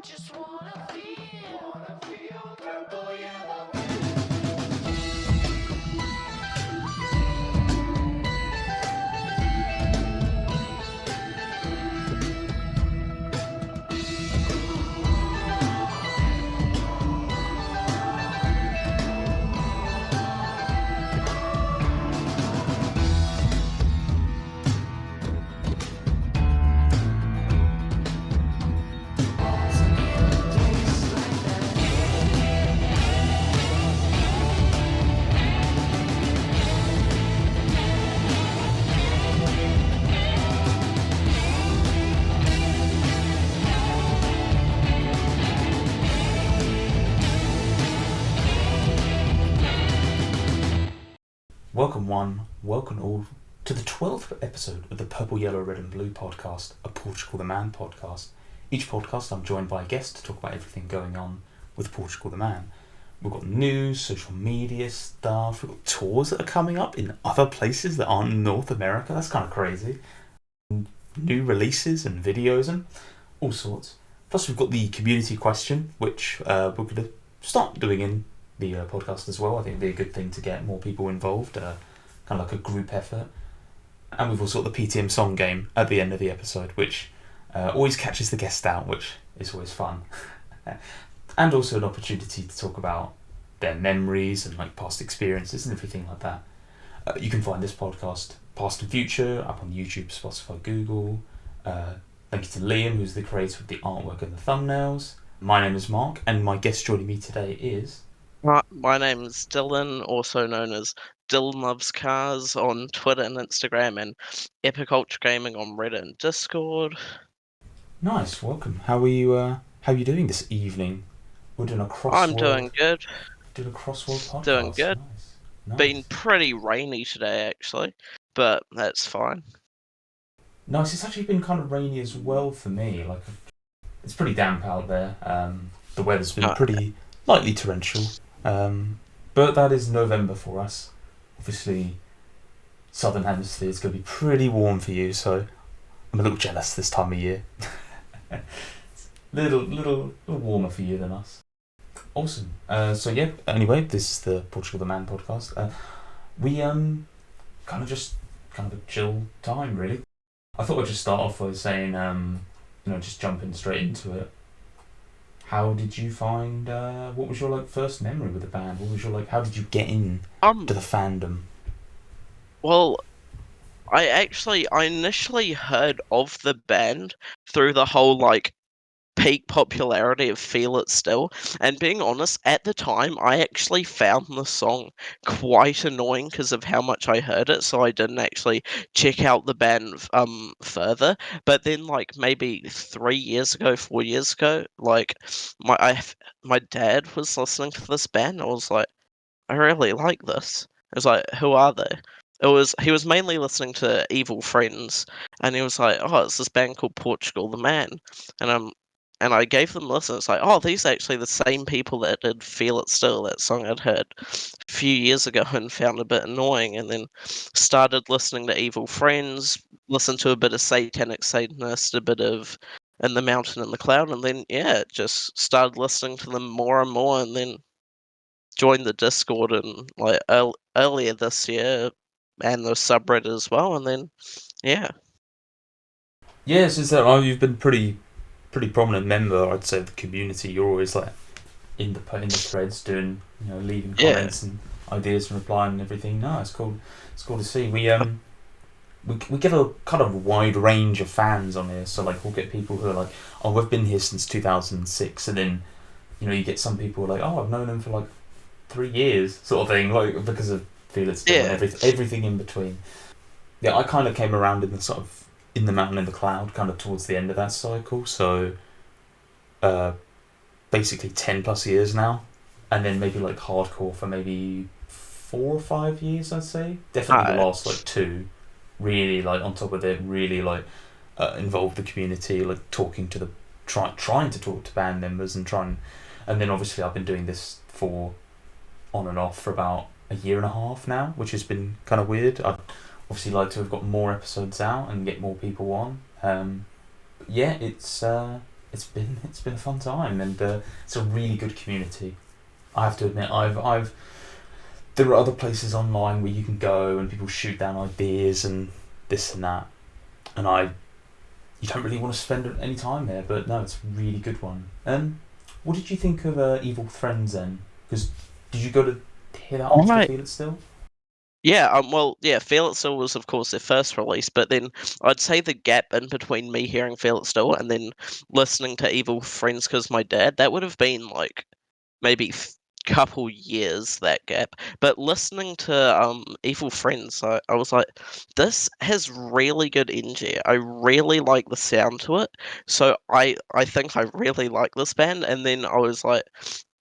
Just wanna feel purple yellow. Welcome all to the 12th episode of the Purple, Yellow, Red and Blue podcast, a Portugal the Man podcast. Each podcast I'm joined by a guest to talk about everything going on with Portugal the Man. We've got news, social media stuff, we've got tours that are coming up in other places that aren't North America. That's kind of crazy. New releases and videos and all sorts. Plus we've got the community question, which we're going to start doing in the podcast as well. I think it'd be a good thing to get more people involved, kind of like a group effort. And we've also got the PTM Song Game at the end of the episode, which always catches the guest out, which is always fun. And also an opportunity to talk about their memories and like past experiences and everything like that. You can find this podcast, past and future, up on YouTube, Spotify, Google. Thank you to Liam, who's the creator of the artwork and the thumbnails. My name is Mark, and my guest joining me today is... My name is Dylan, also known as Dylan Loves Cars on Twitter and Instagram, and Epic Ultra Gaming on Reddit and Discord. Nice, welcome. How are you doing this evening? We're doing a crossword. I'm doing good. Doing a crossword podcast. Doing good. Nice. Been pretty rainy today, actually, but that's fine. Nice. It's actually been kind of rainy as well for me. Like, it's pretty damp out there. The weather's been pretty lightly torrential. But that is November for us. Obviously, Southern Hemisphere is going to be pretty warm for you, so I'm a little jealous this time of year. little warmer for you than us. Awesome. So yeah. Anyway, this is the Portugal the Man podcast. We kind of a chill time, really. I thought I'd just start off by saying, just jumping straight into it. How did you find? What was your first memory with the band? What was your how did you get in to the fandom? Well, I initially heard of the band through the whole peak popularity of Feel It Still, and being honest, at the time I actually found the song quite annoying because of how much I heard it, so I didn't actually check out the band further. But then maybe 4 years ago, my dad was listening to this band, and I was like, I really like this. I was like, who are they? He was mainly listening to Evil Friends, and he was like, oh, it's this band called Portugal the Man, and I gave them a listen. It's like, oh, these are actually the same people that did Feel It Still, that song I'd heard a few years ago and found a bit annoying, and then started listening to Evil Friends, listened to a bit of Satanic Satanist, a bit of In the Mountain and the Cloud, and then, just started listening to them more and more, and then joined the Discord and earlier this year, and the subreddit as well, and then, yeah. Yeah, it's just that you've been pretty prominent member, I'd say, of the community. You're always in the threads, doing leaving comments and ideas and replying and everything. No, it's cool. It's cool to see. We get a kind of wide range of fans on here. So we'll get people who are like, oh, we've been here since 2006, and then you get some people like, oh, I've known them for 3 years, sort of thing, because of Feel It Still and everything in between. Yeah, I kind of came around in the sort of In the Mountain and the Cloud, kind of towards the end of that cycle, so basically 10 plus years now, and then maybe hardcore for maybe 4 or 5 years, I'd say. Definitely the last 2, really on top of it, really involved the community, talking to trying to talk to band members and then obviously I've been doing this for on and off for about a year and a half now, which has been kind of weird. I'd obviously like to have got more episodes out and get more people on. But yeah, it's it's been a fun time, and it's a really good community. I have to admit, I've there are other places online where you can go and people shoot down ideas and this and that, and you don't really want to spend any time there, but no, it's a really good one. What did you think of Evil Friends then? Because did you go to hear that after Feel It Still? Yeah, Feel It Still was, of course, their first release, but then I'd say the gap in between me hearing Feel It Still and then listening to Evil Friends because my dad, that would have been like maybe couple years, that gap. But listening to Evil Friends, I was like, this has really good energy. I really like the sound to it. So I think I really like this band. And then I was like,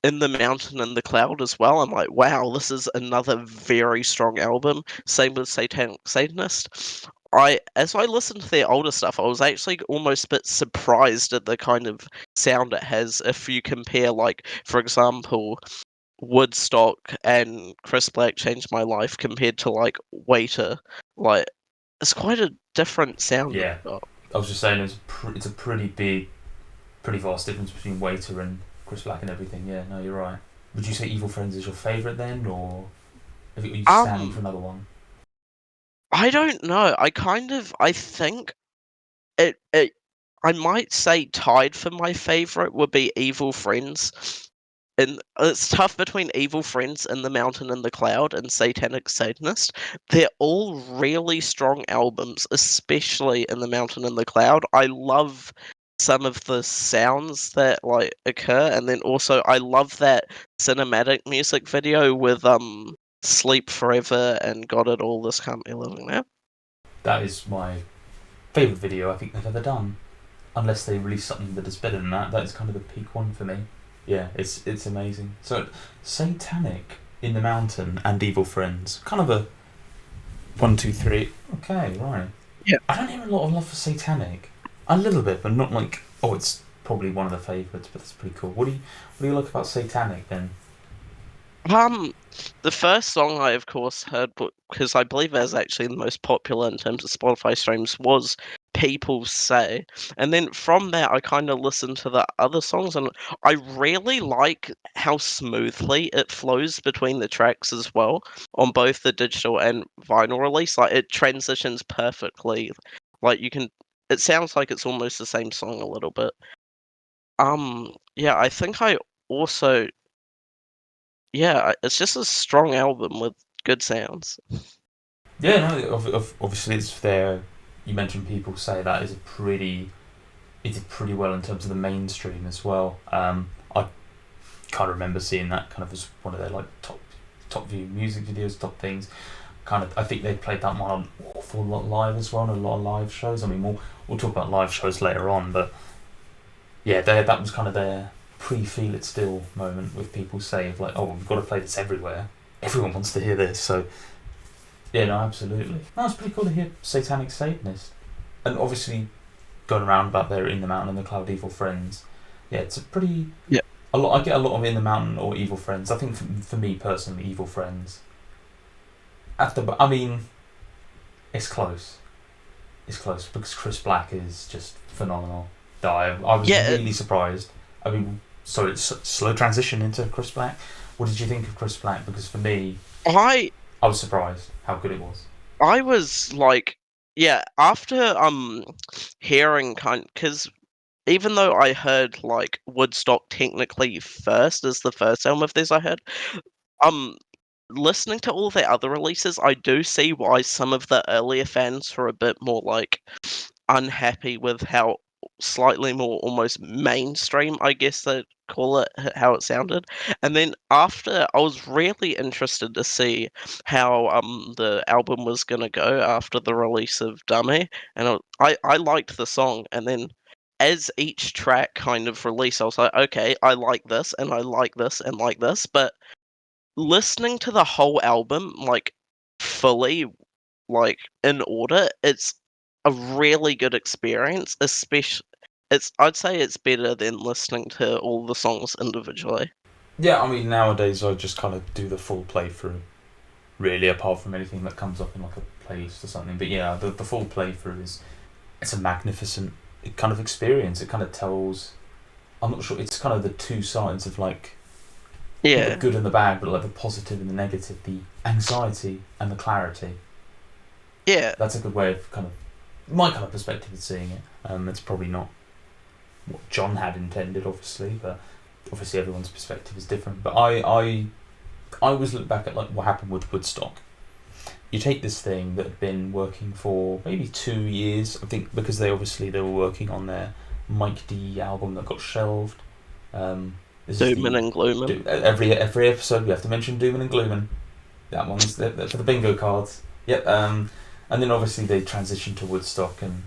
In the Mountain and the Cloud as well. I'm like, wow, this is another very strong album. Same with Satanic Satanist. As I listened to their older stuff, I was actually almost a bit surprised at the kind of sound it has if you compare, like, for example, Woodstock and Chris Black Changed My Life compared to, like, Waiter. Like, it's quite a different sound. Yeah, I was just saying it's a pretty big, pretty vast difference between Waiter and Chris Black and everything. Yeah, no, you're right. Would you say Evil Friends is your favourite then, or are you standing for another one? I don't know. I think it I might say tied for my favourite would be Evil Friends. And it's tough between Evil Friends, In the Mountain and the Cloud, and Satanic Satanist. They're all really strong albums, especially In the Mountain and the Cloud. I love some of the sounds that like occur, and then also I love that cinematic music video with Sleep Forever and Got It All This Can't Be Living Now. That is my favourite video I think they've ever done. Unless they release something that is better than that, that is kind of the peak one for me. Yeah, it's amazing. So, Satanic, In the Mountain, and Evil Friends. Kind of a 1, 2, 3. Okay, right. Yeah. I don't hear a lot of love for Satanic. A little bit, but not like, oh, it's probably one of the favourites, but that's pretty cool. What do you like about Satanic then? The first song I, of course, heard, because I believe it was actually the most popular in terms of Spotify streams, was People Say. And then from there, I kind of listened to the other songs, and I really like how smoothly it flows between the tracks as well, on both the digital and vinyl release. Like, it transitions perfectly. Like, it sounds like it's almost the same song a little bit. Yeah, I think I also it's just a strong album with good sounds. Yeah, no, obviously it's there. You mentioned People Say that is it did pretty well in terms of the mainstream as well. I can't remember seeing that kind of as one of their like top view music videos, top things. I think they played that one on awful lot live as well, and a lot of live shows. I mean, we'll talk about live shows later on, but yeah, that was kind of their pre-Feel It Still moment with People Say of like, oh, we've got to play this everywhere. Everyone wants to hear this, so yeah, no, absolutely. No, it's pretty cool to hear Satanic Satanist, and obviously going around about their In the Mountain and the Cloud Evil Friends. Yeah, it's a pretty I get a lot of In the Mountain or Evil Friends. I think for me personally, Evil Friends. I mean, it's close. It's close because Chris Black is just phenomenal. I was really surprised. I mean, so it's slow transition into Chris Black. What did you think of Chris Black? Because for me, I was surprised how good it was. I was like, after hearing because even though I heard like Woodstock technically first as the first album of theirs I heard, um listening to all their other releases, I do see why some of the earlier fans were a bit more like unhappy with how slightly more almost mainstream, I guess they'd call it, how it sounded. And then after, I was really interested to see how the album was gonna go after the release of Dummy, and I liked the song, and then as each track kind of released, I was like, okay, I like this, and I like this, and like this, but listening to the whole album, like, fully, like, in order, it's a really good experience, especially I'd say it's better than listening to all the songs individually. Yeah, I mean, nowadays I just kind of do the full playthrough, really, apart from anything that comes up in like a playlist or something. But yeah, the full playthrough it's a magnificent kind of experience. It kind of tells I'm not sure. It's kind of the two sides of like not the Yeah. good and the bad, but like the positive and the negative, the anxiety and the clarity. Yeah. That's a good way of kind of my kind of perspective of seeing it. It's probably not what John had intended, obviously, but obviously everyone's perspective is different. But I always look back at like what happened with Woodstock. You take this thing that had been working for maybe 2 years, I think, because they were working on their Mike D album that got shelved. This is Doomin' and gloomin'. every episode we have to mention Doomin' and Gloomin'. That one's for the bingo cards. Yep. And then obviously they transitioned to Woodstock, and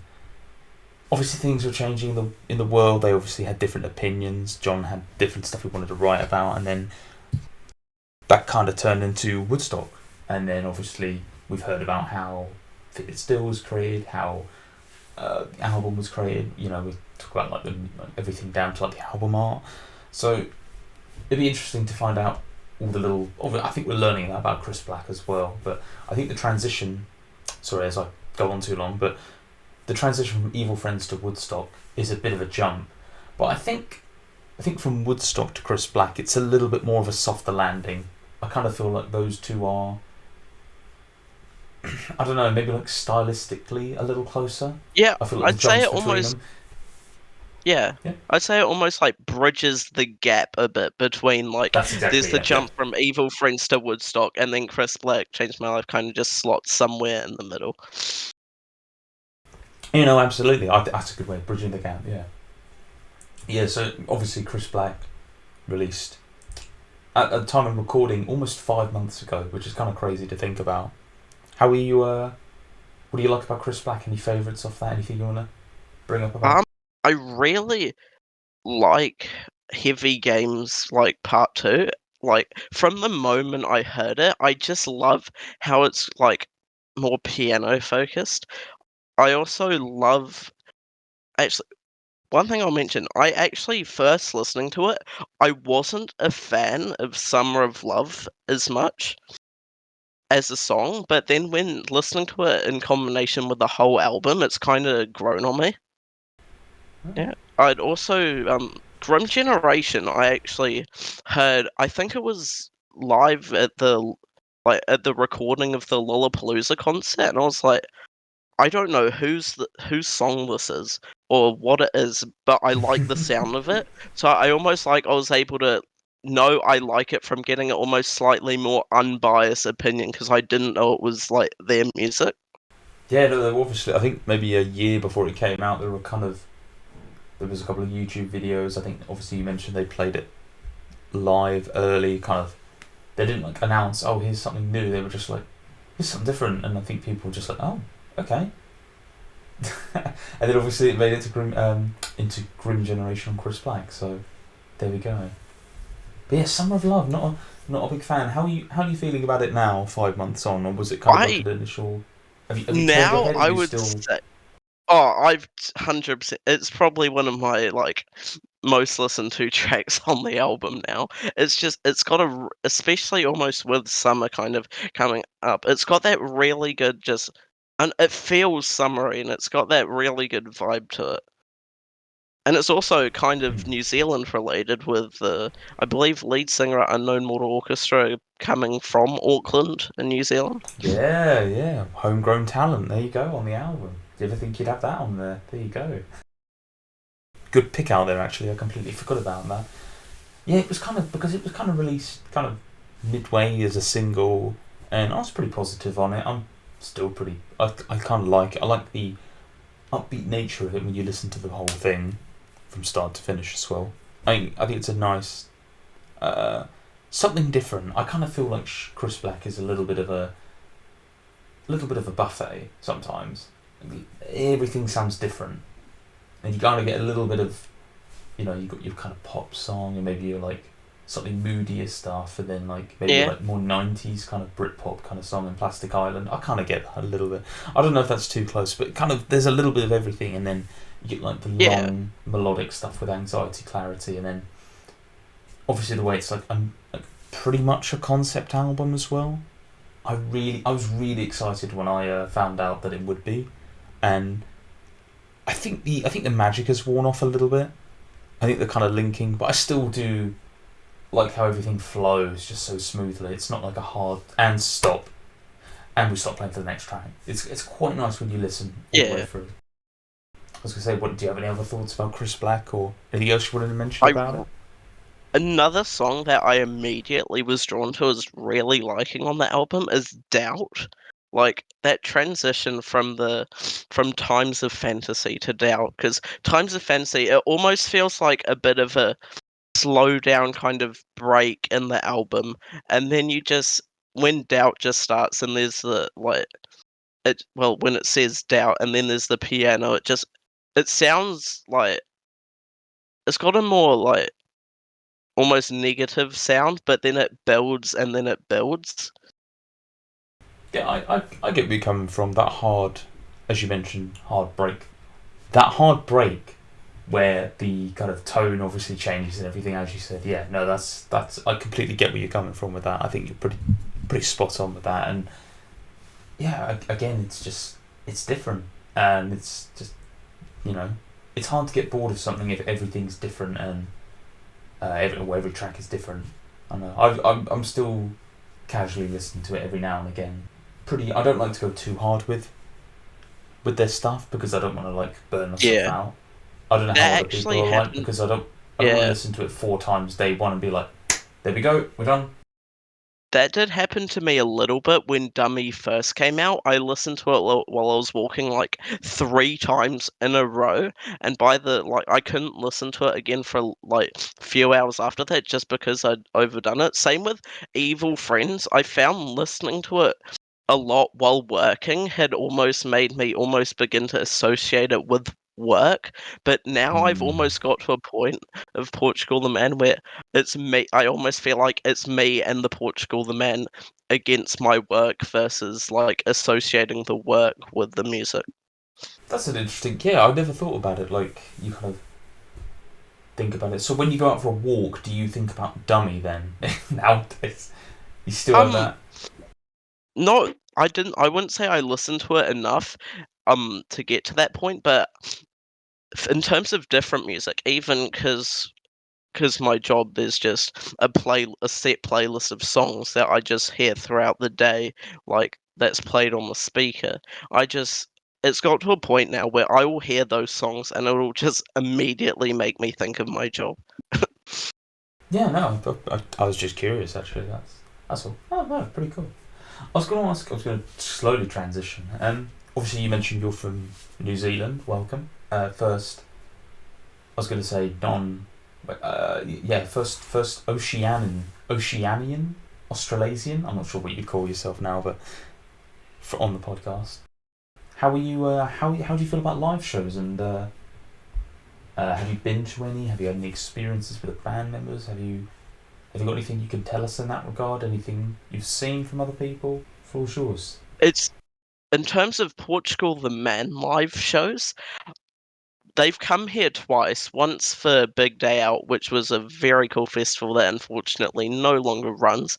obviously things were changing in the world. They obviously had different opinions. John had different stuff he wanted to write about, and then that kind of turned into Woodstock. And then obviously we've heard about how Fit It Still was created, how the album was created. You know, we talk about like everything down to like the album art. So it'd be interesting to find out all the little. I think we're learning about Chris Black as well, but I think the transition. Sorry, as I go on too long, but the transition from Evil Friends to Woodstock is a bit of a jump. But I think from Woodstock to Chris Black, it's a little bit more of a softer landing. I kind of feel like those two are, I don't know, maybe like stylistically a little closer. Yeah, I feel like I'd say it between almost. them. Yeah. Yeah. I'd say it almost like bridges the gap a bit between like That's exactly there's the it, jump from Evil Friends to Woodstock, and then Chris Black Changed My Life kind of just slots somewhere in the middle. You know, absolutely. That's a good way of bridging the gap. Yeah. Yeah. So obviously Chris Black released at the time of recording almost 5 months ago, which is kind of crazy to think about. How are you? What do you like about Chris Black? Any favourites off that? Anything you want to bring up about? I really like Heavy Games like Part 2. Like from the moment I heard it, I just love how it's like more piano focused. I also love actually one thing I'll mention, I actually first listening to it, I wasn't a fan of Summer of Love as much as a song, but then when listening to it in combination with the whole album, it's kind of grown on me. Yeah. I'd also Grim Generation. I actually heard. I think it was live at the recording of the Lollapalooza concert, and I was like, I don't know whose song this is or what it is, but I like the sound of it. So I almost like I was able to know I like it from getting an almost slightly more unbiased opinion because I didn't know it was like their music. Yeah, no, they were obviously. I think maybe a year before it came out, there was a couple of YouTube videos. I think obviously you mentioned they played it live early. Kind of, they didn't like announce, oh, here's something new. They were just like, here's something different, and I think people were just like, oh, okay. And then obviously it made it into Grim Generation on Chris Black. So there we go. But yeah, Summer of Love, not a big fan. How are you feeling about it now, 5 months on, or was it kind of like an initial? Have you turned your Now head? Are I you would still? say, oh, I've 100%. It's probably one of my like most listened to tracks on the album now. It's got especially almost with summer kind of coming up. It's got that really good and it feels summery and it's got that really good vibe to it. And it's also kind of New Zealand related with the, I believe, lead singer at Unknown Mortal Orchestra coming from Auckland in New Zealand. Yeah, homegrown talent. There you go on the album. Do you ever think you'd have that on there? There you go. Good pick out there. Actually, I completely forgot about that. Yeah, it was kind of released kind of midway as a single, and I was pretty positive on it. I'm still pretty. I kind of like it. I like the upbeat nature of it when you listen to the whole thing from start to finish as well. I think it's a nice something different. I kind of feel like Chris Black is a little bit of a buffet sometimes. Everything sounds different, and you kind of get a little bit of, you know, you got your kind of pop song, and maybe you're like something moodier stuff, and then like maybe like more 90s kind of Britpop kind of song in Plastic Island. I kind of get that a little bit. I don't know if that's too close, but kind of there's a little bit of everything, and then you get like the long melodic stuff with Anxiety, Clarity, and then obviously the way it's like pretty much a concept album as well. I was really excited when I found out that it would be, and I think the magic has worn off a little bit. I think they're kind of linking, but I still do like how everything flows just so smoothly. It's not like a hard and stop, and we stop playing for the next track. It's quite nice when you listen all the way Yeah. through. I was gonna say, do you have any other thoughts about Chris Black or anything else you wanted to mention I about it? Another song that I immediately was drawn to as really liking on the album is Doubt. Like that transition from Times of Fantasy to Doubt, because Times of Fantasy, it almost feels like a bit of a slow down kind of break in the album, and then you just when Doubt just starts and there's the when it says Doubt and then there's the piano, it sounds like it's got a more like almost negative sound, but then it builds and then it builds. Yeah, I get where you're coming from. That hard, as you mentioned, hard break. That hard break where the kind of tone obviously changes and everything, as you said. Yeah, no, that's I completely get where you're coming from with that. I think you're pretty spot on with that. And yeah, again, it's different, and it's just it's hard to get bored of something if everything's different and every track is different. I know I'm still casually listening to it every now and again. I don't like to go too hard with their stuff because I don't want to like burn myself Yeah. out. I don't know how That other people actually are like happened. because I don't want to Yeah, listen to it 4 times day one and be like, there we go, we're done. that did happen to me a little bit when Dummy first came out. I listened to it while I was walking like 3 times in a row, and by the I couldn't listen to it again for like a few hours after that just because I'd overdone it. Same with Evil Friends. I found listening to it a lot while working had almost made me almost begin to associate it with work. But now I've almost got to a point of Portugal the Man where it's me. I almost feel like it's me and the Portugal the Man against my work versus like associating the work with the music. That's an interesting. Yeah, I never thought about it. Like you kind of think about it. So when you go out for a walk, do you think about Dummy then? Nowadays, you still have Um, that. not I didn't. I wouldn't say I listened to it enough to get to that point, but in terms of different music, even because my job is just a set playlist of songs that I just hear throughout the day, like that's played on the speaker. It's got to a point now where I will hear those songs and it will just immediately make me think of my job. Yeah, no, I was just curious actually. That's all. Oh no, pretty cool. I was going to ask. I was going to slowly transition. Obviously you mentioned you're from New Zealand. Welcome. First, I was going to say first Oceanian, Australasian. I'm not sure what you'd call yourself now, but on the podcast. How are you? How do you feel about live shows? And have you been to any? Have you had any experiences with the band members? Have you got anything you can tell us in that regard? Anything you've seen from other people? Floor's yours. It's in terms of Portugal the Man live shows, they've come here twice. Once for Big Day Out, which was a very cool festival that unfortunately no longer runs.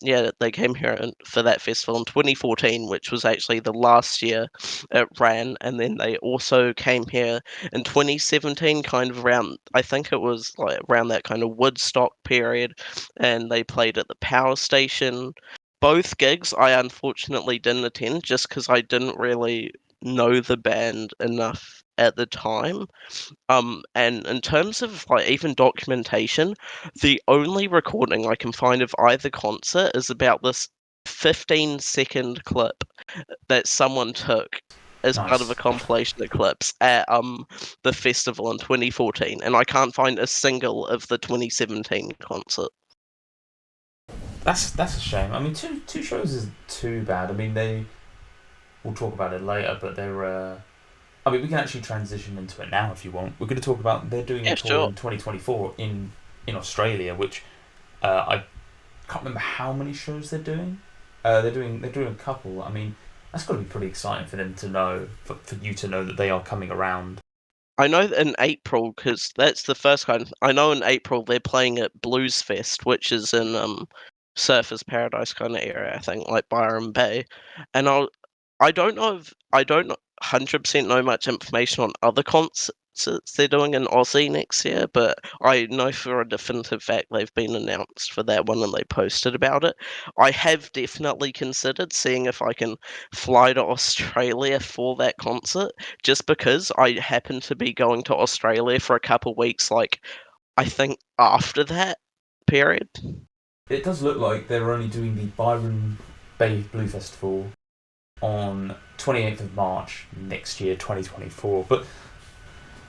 Yeah, they came here for that festival in 2014, which was actually the last year it ran, and then they also came here in 2017, kind of around, I think it was like around that kind of Woodstock period, and they played at the power station. Both gigs I unfortunately didn't attend just because I didn't really know the band enough at the time. And in terms of like even documentation, the only recording I can find of either concert is about this 15-second clip that someone took as part of a Nice. compilation of clips at the festival in 2014, and I can't find a single of the 2017 concert. That's a shame. I mean, two shows isn't too bad. I mean, we'll talk about it later, but they're. I mean, we can actually transition into it now if you want. We're going to talk about they're doing a Yeah, tour sure. in 2024 in Australia, which I can't remember how many shows they're doing. They're doing a couple. I mean, that's got to be pretty exciting for them to know, for you to know that they are coming around. I know that in April, because that's the first kind. I know in April they're playing at Blues Fest, which is in Surfers Paradise kind of area, I think, like Byron Bay. And I don't know if I don't 100% know much information on other concerts they're doing in Aussie next year, but I know for a definitive fact they've been announced for that one and they posted about it. I have definitely considered seeing if I can fly to Australia for that concert, just because I happen to be going to Australia for a couple weeks, like, I think after that period. It does look like they're only doing the Byron Bay Blue Festival on 28th of March next year, 2024. But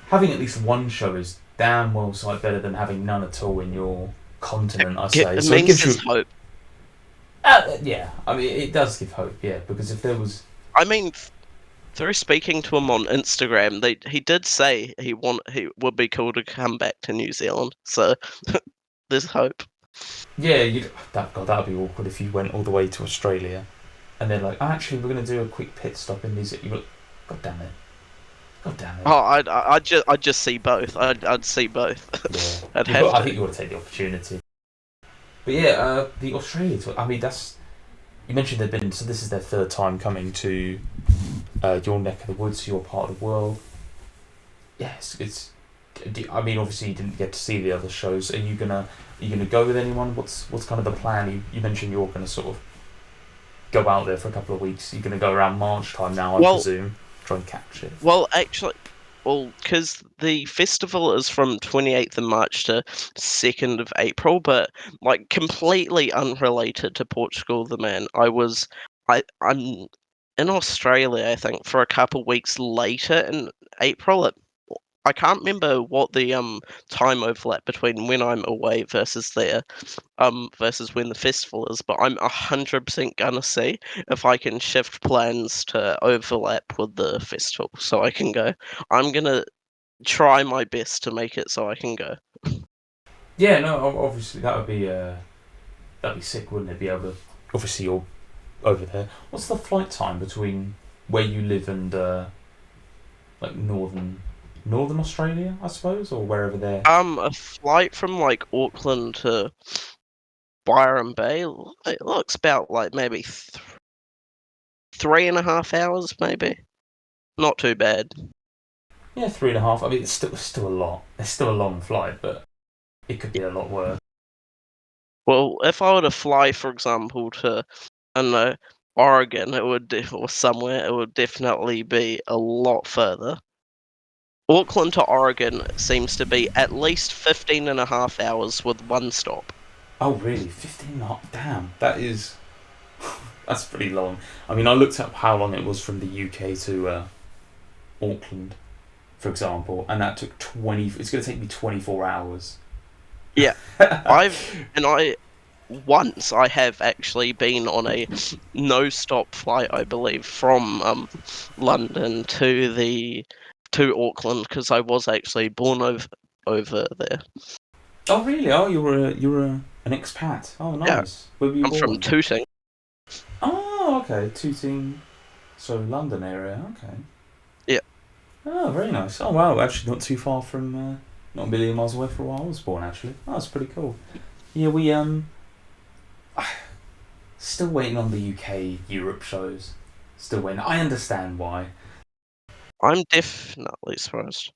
having at least one show is damn well sight better than having none at all in your continent, I say. It So it means gives there's you... hope. Yeah, I mean, it does give hope, yeah, because if there was... I mean, through speaking to him on Instagram, he did say he would be cool to come back to New Zealand. So there's hope. Yeah, that would be awkward if you went all the way to Australia and they're like, actually, we're going to do a quick pit stop in New Zealand. You're like, God damn it. God damn it. Oh, I'd just see both. I'd see both. Yeah. I'd have to. I think you ought to take the opportunity. But yeah, the Australia tour, I mean, you mentioned they've been, so this is their third time coming to your neck of the woods, your part of the world. Yes, I mean, obviously you didn't get to see the other shows. Are you gonna go with anyone? What's kind of the plan? You mentioned you're gonna sort of go out there for a couple of weeks. You're gonna go around March time now, I presume, try and catch it. Well, actually, because the festival is from 28th of March to 2nd of April, but like completely unrelated to Portugal the Man. I'm in Australia, I think, for a couple weeks later in April. I can't remember what the time overlap between when I'm away versus there, versus when the festival is, but I'm 100% gonna see if I can shift plans to overlap with the festival so I can go. I'm gonna try my best to make it so I can go. Yeah, no, obviously that'd be sick, wouldn't it? Be able to, obviously you're over there. What's the flight time between where you live and like northern Australia, I suppose, or wherever they're... A flight from like Auckland to Byron Bay, it looks about like maybe 3.5 hours, maybe. Not too bad. Yeah, 3.5. I mean, it's still a lot. It's still a long flight, but it could be a lot worse. Well, if I were to fly, for example, to, I don't know, Oregon, or somewhere, it would definitely be a lot further. Auckland to Oregon seems to be at least 15.5 hours with one stop. Oh, really? 15 not? Damn, that is... That's pretty long. I mean, I looked up how long it was from the UK to Auckland, for example, and that took 20... It's going to take me 24 hours. Yeah. Once I have actually been on a no-stop flight, I believe, from London to Auckland, because I was actually born over there. Oh, really? Oh, you're an expat. Oh, nice. Yeah. Where were you I'm born? from Tooting. Oh, okay. Tooting, so London area. Okay. Yeah. Oh, very nice. Oh, wow. Actually, not too far from, not a million miles away from where I was born. Actually, oh, that's pretty cool. Yeah, we still waiting on the UK Europe shows. Still waiting. I understand why. I'm definitely surprised.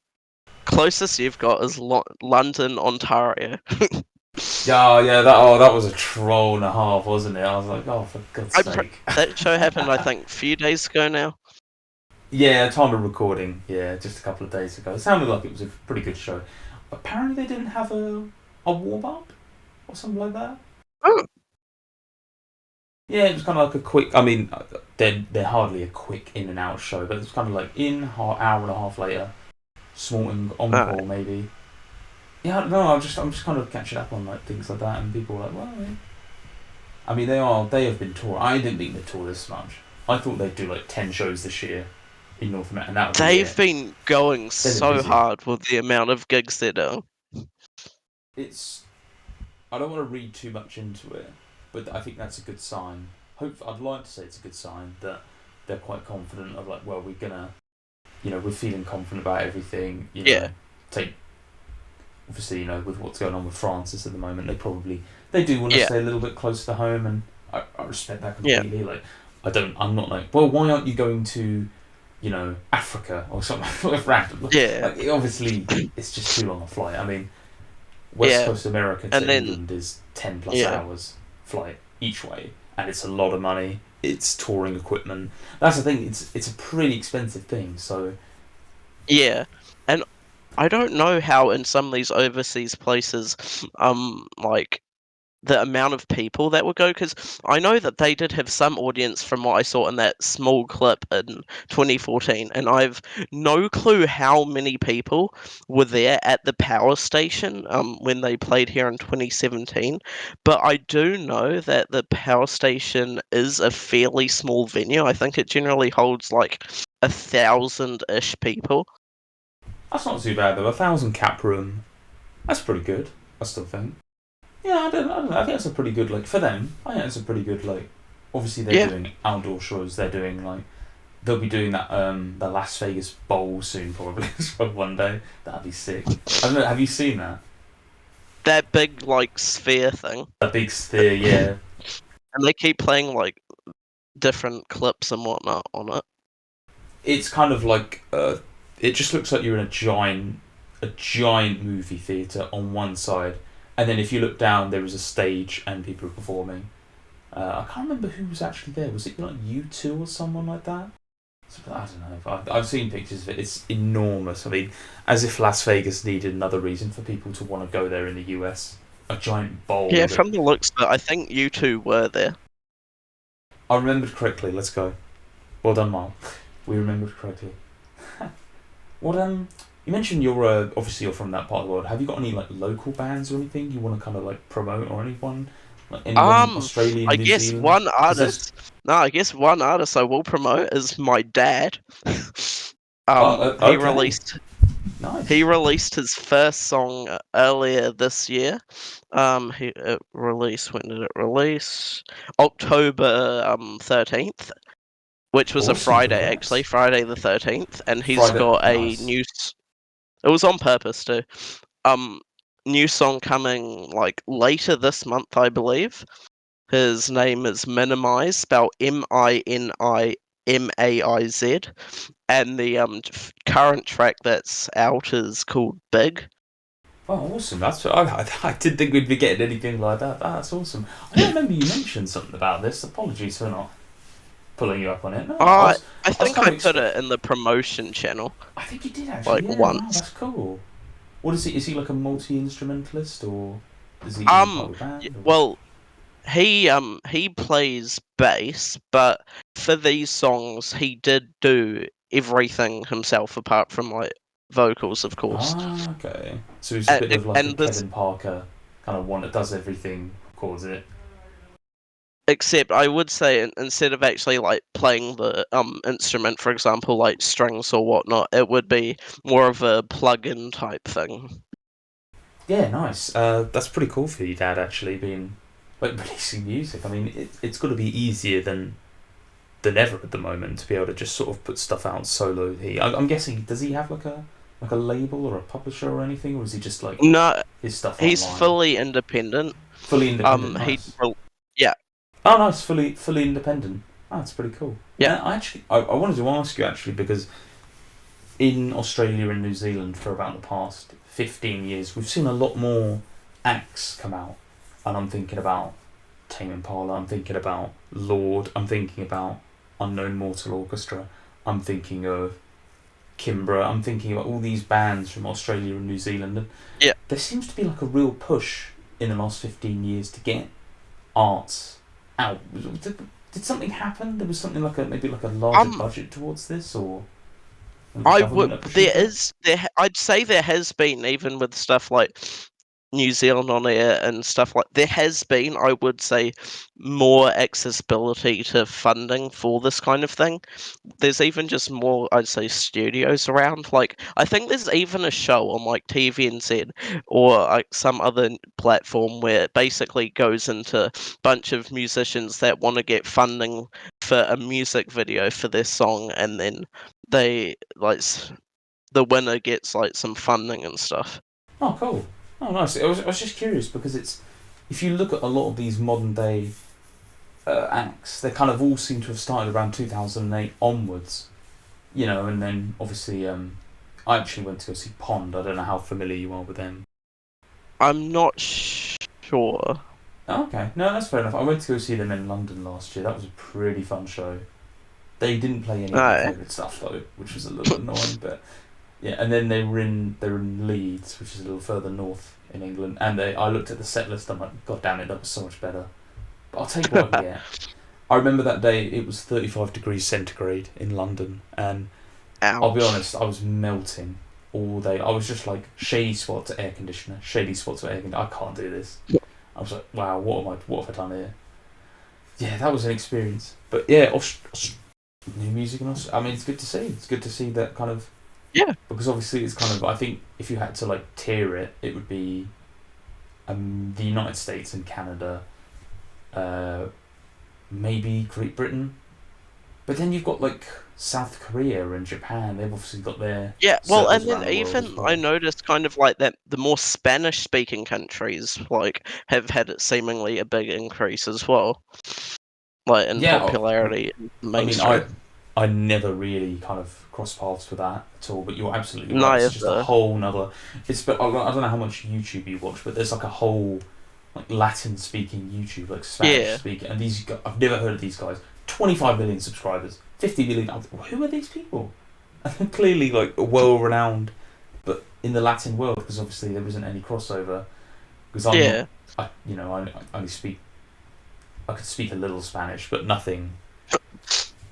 Closest you've got is London, Ontario. Yeah. That was a troll and a half, wasn't it? I was like, oh, for God's sake. That show happened, I think, a few days ago now. Yeah, time of recording. Yeah, just a couple of days ago. It sounded like it was a pretty good show. Apparently, they didn't have a warm up or something like that. Oh. Yeah, it was kind of like a quick. I mean, they're hardly a quick in and out show, but it's kind of like hour and a half later, small encore maybe. Yeah, I don't know. I'm just kind of catching up on like things like that, and people are like, well, I mean, they have been touring. I didn't think they'd tour this much. I thought they'd do like 10 shows this year in North America, and that would They've been going so hard with the amount of gigs they're doing. I don't want to read too much into it, but I think that's a good sign. I'd like to say it's a good sign that they're quite confident of like, well, we're gonna, we're feeling confident about everything. Obviously, with what's going on with Francis at the moment, they do want to stay a little bit close to home, and I respect that completely. Yeah. Like, I'm not like, well, why aren't you going to Africa or something random. Yeah. Like, obviously, it's just too long a flight. I mean, West Coast America to And then- England is 10 plus Yeah. hours flight each way, and it's a lot of money. It's touring equipment. That's the thing. It's a pretty expensive thing. So Yeah, and I don't know how in some of these overseas places, like the amount of people that would go, because I know that they did have some audience from what I saw in that small clip in 2014, and I've no clue how many people were there at the power station when they played here in 2017, but I do know that the power station is a fairly small venue. I think it generally holds like 1,000-ish people. that's not too bad though. 1,000 cap room. That's pretty good. I still think. Yeah, I don't know. I think that's a pretty good, like, for them. I think that's a pretty good, like. Obviously, they're doing outdoor shows. They're doing like, they'll be doing that the Las Vegas Bowl soon, probably one day. That'd be sick. I don't know. Have you seen that? That big like sphere thing, That big sphere, yeah. and they keep playing like different clips and whatnot on it. It's kind of like it just looks like you're in a giant movie theater on one side, and then if you look down, there is a stage and people are performing. I can't remember who was actually there. Was it like U2 or someone like that? I don't know. I've seen pictures of it. It's enormous. I mean, as if Las Vegas needed another reason for people to want to go there in the US. A giant bowl. Yeah, from the looks of it, I think you two were there. I remembered correctly. Let's go. Well done, Mark. We remembered correctly. What you mentioned you're obviously you're from that part of the world. Have you got any like local bands or anything you want to kind of like promote, or anyone like anyone in Australia, I New guess Zealand? one artist. No, I guess one artist I will promote is my dad. Okay. He released Nice. he released his first song earlier this year. It released, when did it release? October 13th, which was a Awesome, Friday congrats. actually, Friday the 13th, and he's Friday- got a nice. new. It was on purpose too. New song coming like later this month, I believe. His name is Minimize, spelled Minimaiz, and the current track that's out is called Big. Oh, awesome! I didn't think we'd be getting anything like that. That's awesome. I remember you mentioned something about this. Apologies for not pulling you up on it. No, I think kind I of put it in the promotion channel. I think you did actually. like, Yeah, once. wow, that's cool. What is he? Is he like a multi-instrumentalist, or is he part of a band? Or? Well, he plays bass, but for these songs he did do everything himself apart from like vocals, of course. Ah, okay. So he's a bit of like a and this, Kevin Parker kind of one that does everything, calls it. except I would say instead of actually like playing the instrument, for example, like strings or whatnot, it would be more of a plug-in type thing. Yeah, nice. That's pretty cool for your dad actually being like releasing music. I mean, it's got to be easier than ever at the moment to be able to just sort of put stuff out solo. I'm guessing, does he have like a label or a publisher or anything, or is he just like No, his stuff he's online? fully independent. Fully independent. Nice. Yeah. Oh, nice. Fully independent. Oh, that's pretty cool. Yeah. I wanted to ask you actually, because in Australia and New Zealand for about the past 15 years, we've seen a lot more acts come out, and I'm thinking about Tame Impala, I'm thinking about Lord, I'm thinking about Unknown Mortal Orchestra, I'm thinking of Kimbra, I'm thinking about all these bands from Australia and New Zealand. And yeah. There seems to be like a real push in the last 15 years to get arts out. Did something happen? There was something like maybe like a larger budget towards this, or I'd say there has been, even with stuff like New Zealand on air and stuff like, there has been, I would say, more accessibility to funding for this kind of thing. There's even just more, I'd say, studios around. Like, I think there's even a show on like TVNZ or like some other platform where it basically goes into a bunch of musicians that want to get funding for a music video for their song, and then they like the winner gets like some funding and stuff. Oh, cool. Oh, nice. I was just curious because if you look at a lot of these modern day acts, they kind of all seem to have started around 2008 onwards. you know, and then obviously I actually went to go see Pond. I don't know how familiar you are with them. I'm not sure. Oh, okay, no, that's fair enough. I went to go see them in London last year. That was a pretty fun show. They didn't play any of my No. favourite stuff though, which was a little annoying. But yeah, and then they were in Leeds, which is a little further north in England. And I looked at the set list. I'm like, God damn it, that was so much better. But I'll take what I can get. I remember that day it was 35 degrees centigrade in London, and Ouch. I'll be honest, I was melting all day. I was just like shady spot to air conditioner, shady spot to air conditioner. I can't do this. I was like, wow, what have I done here? Yeah, that was an experience. But yeah, new music in Australia. I mean, it's good to see. It's good to see that kind of. Yeah. Because obviously, it's kind of. I think if you had to like tier it, it would be, the United States and Canada, maybe Great Britain, but then you've got like South Korea and Japan. They've obviously got their Yeah, well, and circles around then the world as even well. I noticed kind of like that the more Spanish-speaking countries like have had it seemingly a big increase as well, like in Yeah, popularity and I mean, mainstream. I never really kind of cross paths with that at all. But you're absolutely right. It's just a Neither. whole nother. But I don't know how much YouTube you watch, but there's like a whole like Latin speaking YouTube, like Spanish Yeah. speaking, and these I've never heard of these guys. 25 million subscribers, 50 million. Who are these people? And they're clearly like well renowned, but in the Latin world, because obviously there isn't any crossover. Because I'm not, Yeah. I only speak. I could speak a little Spanish, but nothing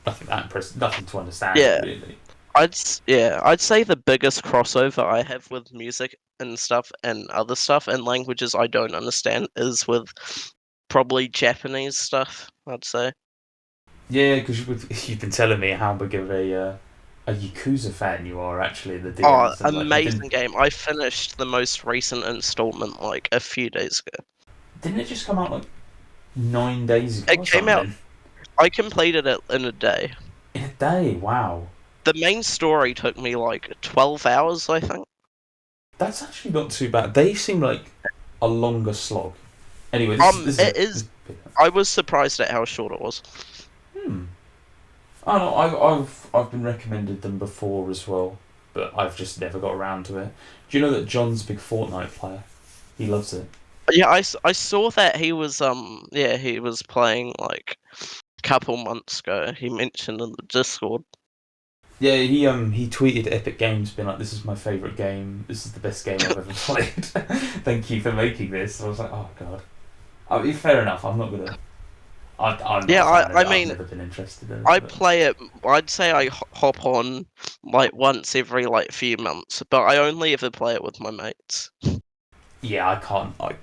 that impressive, nothing to understand Yeah. really. I'd say the biggest crossover I have with music and stuff and other stuff and languages I don't understand is with probably Japanese stuff, I'd say. Yeah, because you've been telling me how big of a Yakuza fan you are actually, the Oh, DMs, and like you've been. amazing game. I finished the most recent installment like a few days ago. Didn't it just come out like 9 days ago It or came out, something? I completed it in a day. In a day, wow. The main story took me like 12 hours, I think. That's actually not too bad. They seem like a longer slog. Anyway, this is It is. I was surprised at how short it was. hmm. I don't know. I've been recommended them before as well, but I've just never got around to it. Do you know that John's a big Fortnite player? He loves it. Yeah, I saw that he was he was playing like a couple months ago. He mentioned in the Discord. Yeah, he tweeted Epic Games, being like, "This is my favorite game. This is the best game I've ever played. Thank you for making this." And I was like, "Oh god." I mean, fair enough. I'm not gonna. I'm not Yeah, a fan of I it. I've mean, never been interested in it. I But play it. I'd say I hop on like once every like few months, but I only ever play it with my mates. yeah, I can't. I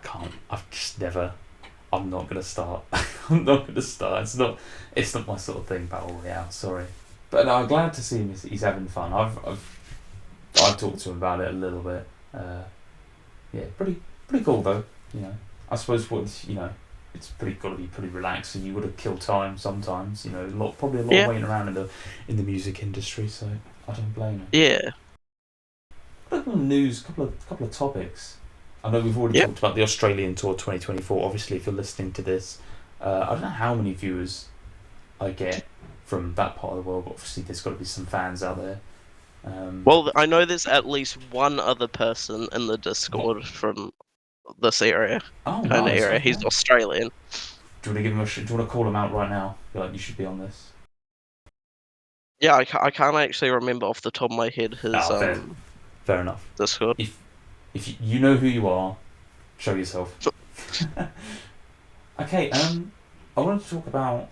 can't. I've just never. I'm not gonna start. I'm not gonna start. It's not. It's not my sort of thing. Battle Royale. Sorry. But no, I'm glad to see him. He's having fun. I've talked to him about it a little bit. Yeah, pretty cool though. You know, I suppose it's pretty got to be pretty relaxed, and you got to kill time sometimes. You know, probably a lot Yeah, of waiting around in the music industry. So I don't blame him. yeah, A couple of news, couple of topics. I know we've already yeah. talked about the Australian tour 2024. Obviously, if you're listening to this, I don't know how many viewers I get from that part of the world, but obviously there's got to be some fans out there. Well, I know there's at least one other person in the What? Discord from this area, Oh, kind of nice. area. Okay. He's Australian. Do you want to give him do you want to call him out right now? Be like, you should be on this. Yeah, I can't actually remember off the top of my head his Oh, fair enough. Discord. If you know who you are, show yourself. Okay. I wanted to talk about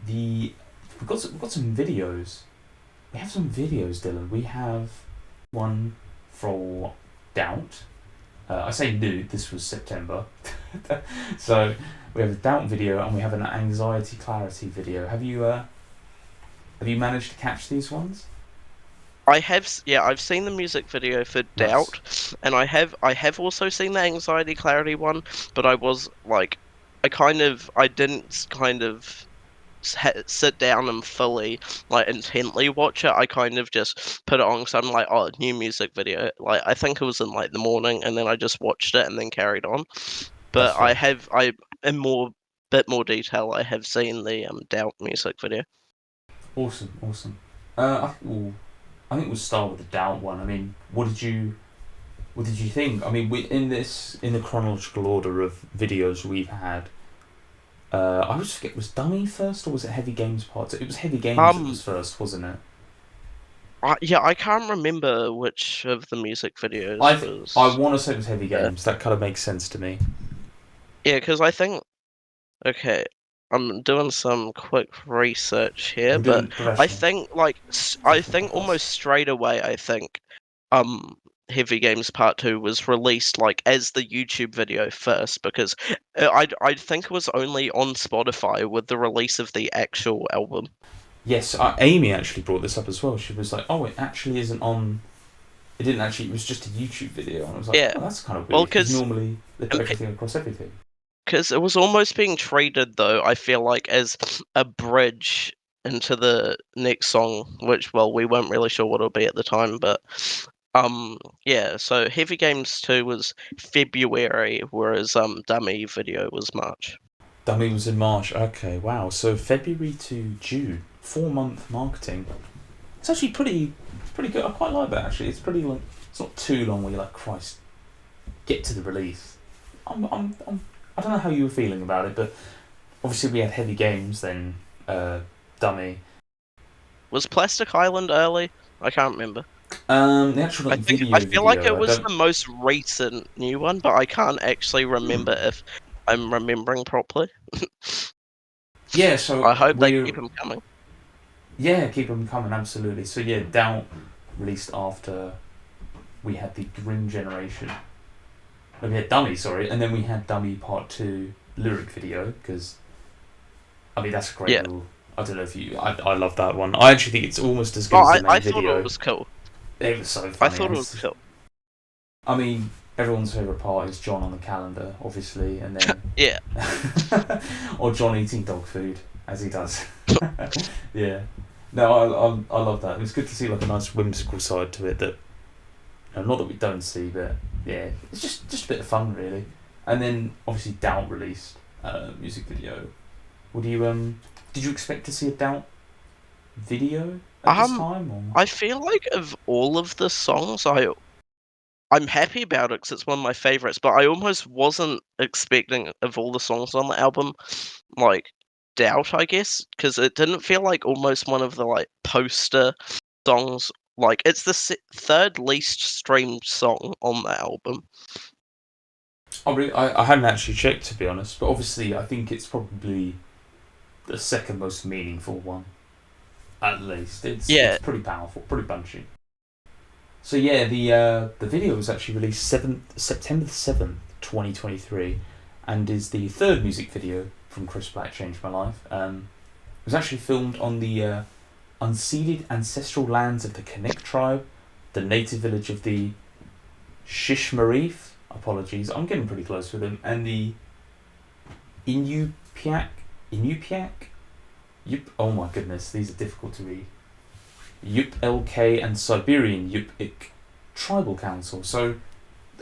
the. We've got some videos. We have some videos, Dylan. We have one for Doubt. I say new. This was September. So we have a Doubt video and we have an Anxiety Clarity video. Have you managed to catch these ones? I've seen the music video for Nice. Doubt, and I have also seen the Anxiety Clarity one, but I was like, I didn't kind of sit down and fully like intently watch it. I kind of just put it on because I'm like, oh, new music video. Like I think it was in like the morning, and then I just watched it and then carried on. That's But fair. I in bit more detail, I have seen the Doubt music video. Awesome, awesome. I think we'll start with the doubt one. I mean, what did you think? I mean, in the chronological order of videos we've had, I always forget, was Dummy first or was it Heavy Games Part 2? It was Heavy Games that was first, wasn't it? I can't remember which of the music videos was. I want to say it was Heavy Games. That kind of makes sense to me. Yeah, because I think. Okay, I'm doing some quick research here, but I think almost straight away, Heavy Games Part 2 was released like as the YouTube video first, because I think it was only on Spotify with the release of the actual album. Yes, Amy actually brought this up as well. She was like, "Oh, it actually isn't on. It didn't actually. It was just a YouTube video." And I was like, Yeah. "Oh, that's kind of weird." Well, because normally they put everything across everything. Because it was almost being treated, though, I feel like, as a bridge into the next song, which, well, we weren't really sure what it'll be at the time, but yeah. So Heavy Games 2 was February, whereas Dummy video was March. Dummy was in March. Okay, wow. So February to June, 4-month marketing. It's actually pretty good. I quite like that actually. It's pretty like, it's not too long where you're like, Christ, get to the release. I don't know how you were feeling about it, but obviously we had Heavy Games, then Dummy. Was Plastic Island early? I can't remember. The actual I feel like it was the most recent new one, but I can't actually remember if I'm remembering properly. Yeah, so I hope they keep them coming. Yeah, keep them coming, absolutely. So yeah, Doubt released after we had the Grim Generation. No, we had Dummy, sorry, and then we had Dummy Part 2 lyric video, because, I mean, that's a great little... I don't know if you... I love that one. I actually think it's almost as good as the main video. I thought it was cool. It was so funny. I thought it was cool. I mean, everyone's favourite part is John on the calendar, obviously, and then... Yeah. Or John eating dog food, as he does. Yeah. No, I love that. It was good to see like a nice whimsical side to it that... not that we don't see, but yeah, it's just a bit of fun, really. And then, obviously, Doubt released music video. What do you... Did you expect to see a Doubt video at this time? Or? I feel like of all of the songs, I'm happy about it because it's one of my favourites, but I almost wasn't expecting of all the songs on the album, like, Doubt, I guess, because it didn't feel like almost one of the, like, poster songs. Like, it's the third least streamed song on the album. Oh, really? I hadn't actually checked, to be honest, but obviously I think it's probably the second most meaningful one. At least. It's pretty powerful, pretty punchy. So yeah, the video was actually released September 7th, 2023, and is the third music video from Chris Black Changed My Life. It was actually filmed on the unceded ancestral lands of the Kanek tribe, the native village of the Shishmarif, apologies, I'm getting pretty close with them, and the Inupiaq, oh my goodness, these are difficult to read, Yup-LK and Siberian Yup-Ik tribal council. So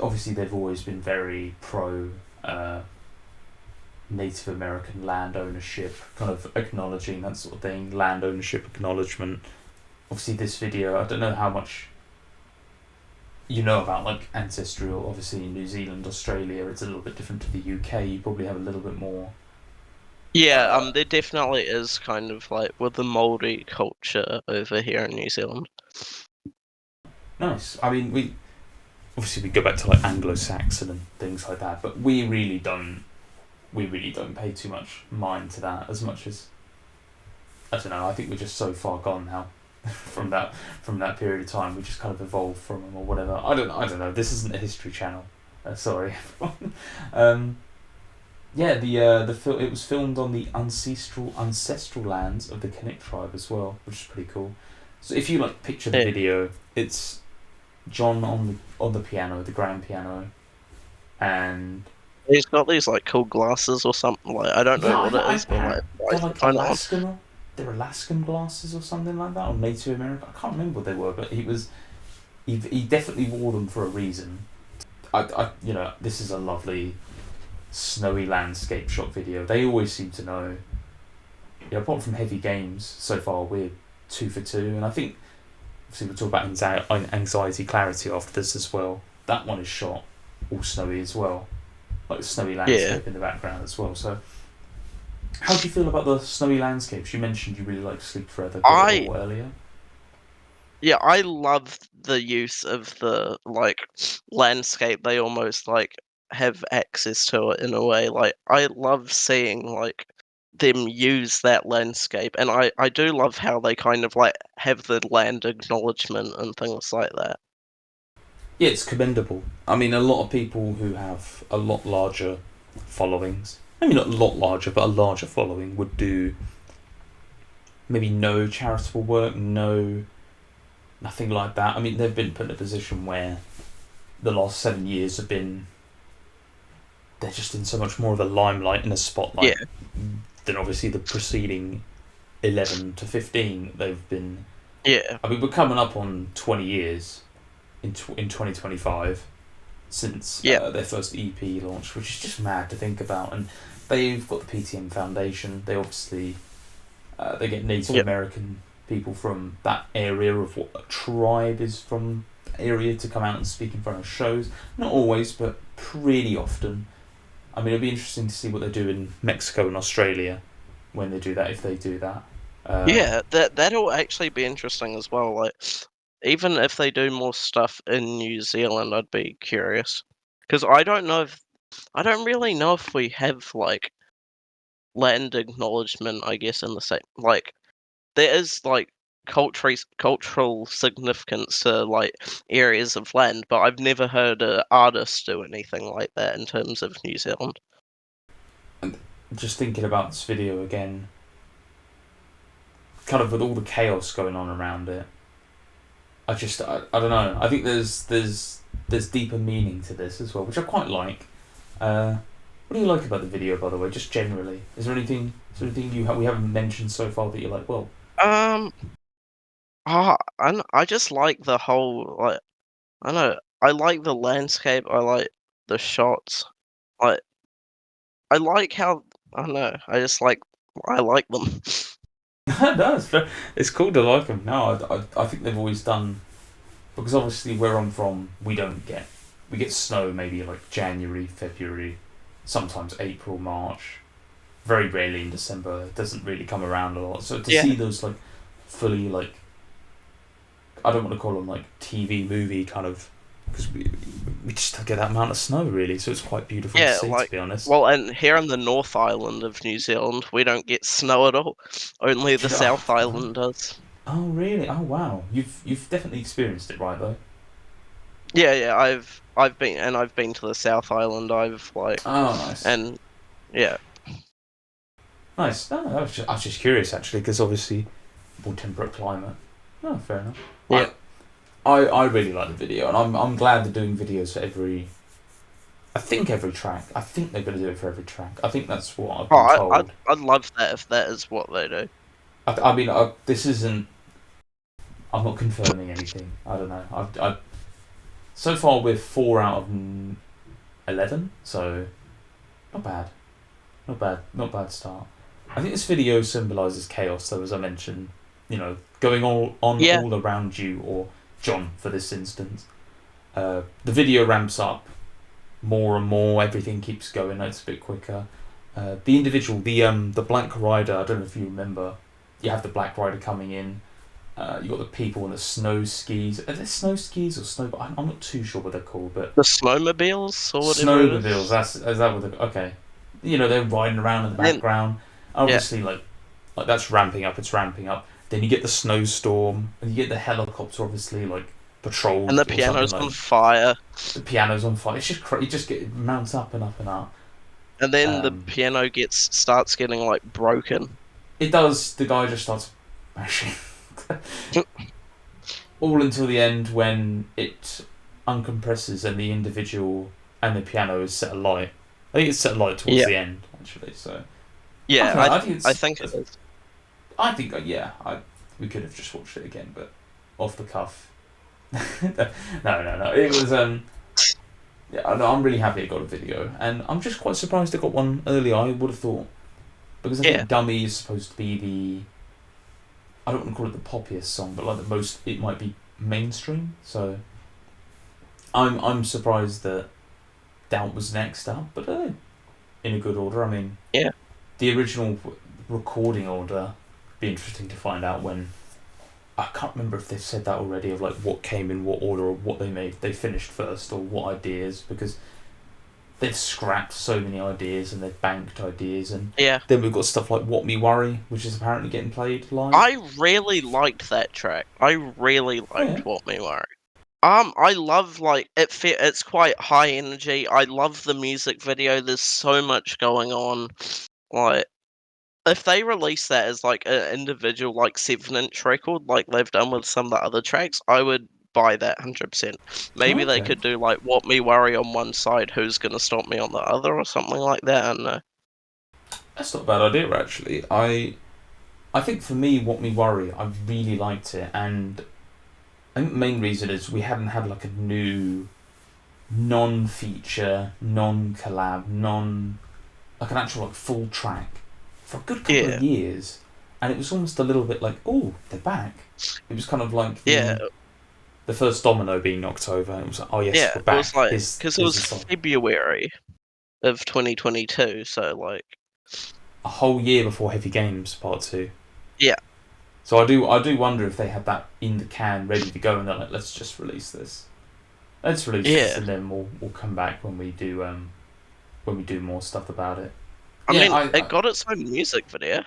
obviously they've always been very pro Native American land ownership, kind of acknowledging that sort of thing, land ownership acknowledgement. Obviously this video, I don't know how much you know about like ancestral, obviously in New Zealand, Australia, it's a little bit different to the UK, you probably have a little bit more. Yeah, there definitely is kind of like with the Māori culture over here in New Zealand. Nice. I mean, we go back to like Anglo-Saxon and things like that, but we really don't pay too much mind to that as much as, I don't know, I think we're just so far gone now from that period of time. We just kind of evolved from them or whatever. I don't know. This isn't a history channel. Sorry. Yeah, it was filmed on the ancestral lands of the Kanek tribe as well, which is pretty cool. So if you like picture the video, it's John on the piano, the grand piano, and he's got these like cool glasses or something. Like I don't know what it is, but they're like Alaskan. They're Alaskan glasses or something like that, or Native American. I can't remember what they were, but he definitely wore them for a reason. This is a lovely snowy landscape shot video. They always seem to know. Apart from Heavy Games so far, we're 2 for 2, and I think obviously we'll talk about anxiety clarity after this as well. That one is shot all snowy as well, like snowy landscape in the background as well. So, how do you feel about the snowy landscapes? You mentioned you really like Sleep Forever earlier. Yeah, I love the use of the like landscape. They almost like have access to it in a way. Like I love seeing like them use that landscape, and I do love how they kind of like have the land acknowledgement and things like that. Yeah, it's commendable. I mean, a lot of people who have a lot larger followings, maybe not a lot larger, but a larger following, would do maybe no charitable work, nothing like that. I mean, they've been put in a position where the last 7 years have been, they're just in so much more of a limelight and a spotlight than obviously the preceding 11 to 15. They've been, I mean, we're coming up on 20 years in 2025 since their first EP launch, which is just mad to think about. And they've got the PTM Foundation. They obviously they get Native American people from that area of what a tribe is from the area to come out and speak in front of shows. Not always, but pretty often. I mean, it'll be interesting to see what they do in Mexico and Australia when they do that, if they do that. That'll actually be interesting as well. Like, even if they do more stuff in New Zealand, I'd be curious because I don't really know if we have like land acknowledgement. I guess in the same like there is like cultural significance to like areas of land, but I've never heard an artist do anything like that in terms of New Zealand. And just thinking about this video again, kind of with all the chaos going on around it, I don't know. I think there's deeper meaning to this as well, which I quite like. What do you like about the video, by the way, just generally? Is there anything we haven't mentioned so far that you're like, well? I just like the whole like I don't know. I like the landscape. I like the shots. Like I like how I don't know. I like them. No, it's cool to like them. No, I think they've always done, because obviously where I'm from, we get snow maybe like January, February, sometimes April, March. Very rarely in December. It doesn't really come around a lot. So to see those like fully like, I don't want to call them like TV movie kind of, because we just don't get that amount of snow really. So it's quite beautiful to see, to be honest. Well, and here in the North Island of New Zealand, we don't get snow at all. Only the South Island does. Oh really? Oh wow. You've definitely experienced it, right though? Yeah. I've been to the South Island. I've like. Oh nice. And yeah. Nice. No, I was just curious actually, because obviously more temperate climate. Oh, fair enough. Yeah. I really like the video, and I'm glad they're doing videos for every. I think every track. I think they're going to do it for every track. I think that's what I've been told. I'd love that if that is what they do. I mean, this isn't. I'm not confirming anything. I don't know. So far we're 4 out of 11, so not bad. Not bad start. I think this video symbolises chaos, though, as I mentioned. You know, going all around you, or John for this instance. The video ramps up more and more. Everything keeps going. It's a bit quicker. The individual, the Black Rider. I don't know if you remember. You have the Black Rider coming in. You got the people on the snow skis. Are they snow skis or snow? I'm not too sure what they're called, but the snowmobiles or whatever. Snowmobiles. Is that what they're okay? You know, they're riding around in the background. Obviously, like that's ramping up. It's ramping up. Then you get the snowstorm, and you get the helicopter, obviously, like patrol. And the piano's on fire. The piano's on fire. It's just it just mounts up and up and up. And then the piano starts getting like broken. It does. The guy just starts mashing. All until the end, when it uncompresses and the individual and the piano is set alight. I think it's set alight towards the end, actually. So yeah, I think it is. I think we could have just watched it again, but off the cuff. No. It was I'm really happy it got a video, and I'm just quite surprised it got one early. I would have thought, because I think Dummy is supposed to be I don't want to call it the poppiest song, but like the most, it might be mainstream. So I'm surprised that Doubt was next up, but in a good order. I mean, Yeah. The original recording order, be interesting to find out when. I can't remember if they've said that already, of like what came in what order, or what they finished first, or what ideas, because they've scrapped so many ideas and they've banked ideas, and Yeah. then we've got stuff like What Me Worry, which is apparently getting played live. I really liked that track. I really liked What Me Worry. I love, like, it's quite high energy. I love the music video. There's so much going on. Like, if they release that as like an individual, like 7-inch record, like they've done with some of the other tracks, I would buy that 100%. Maybe they Okay. could do like What Me Worry on one side, Who's Gonna Stop Me on the other, or something like that. I don't know. That's not a bad idea, actually. I think for me, What Me Worry, I really liked it, and I think the main reason is we haven't had like a new non-feature, non-collab, like an actual like full track for a good couple of years, and it was almost a little bit like, oh, they're back. It was kind of like the first domino being knocked over. It was like, oh yes, we're back. It was like, because it was February of 2022, so like a whole year before Heavy Games Part 2. Yeah. So I do wonder if they had that in the can ready to go, and they're like, let's just release this. Let's release this, and then we'll come back when we do more stuff about it. I mean, it got its own music video.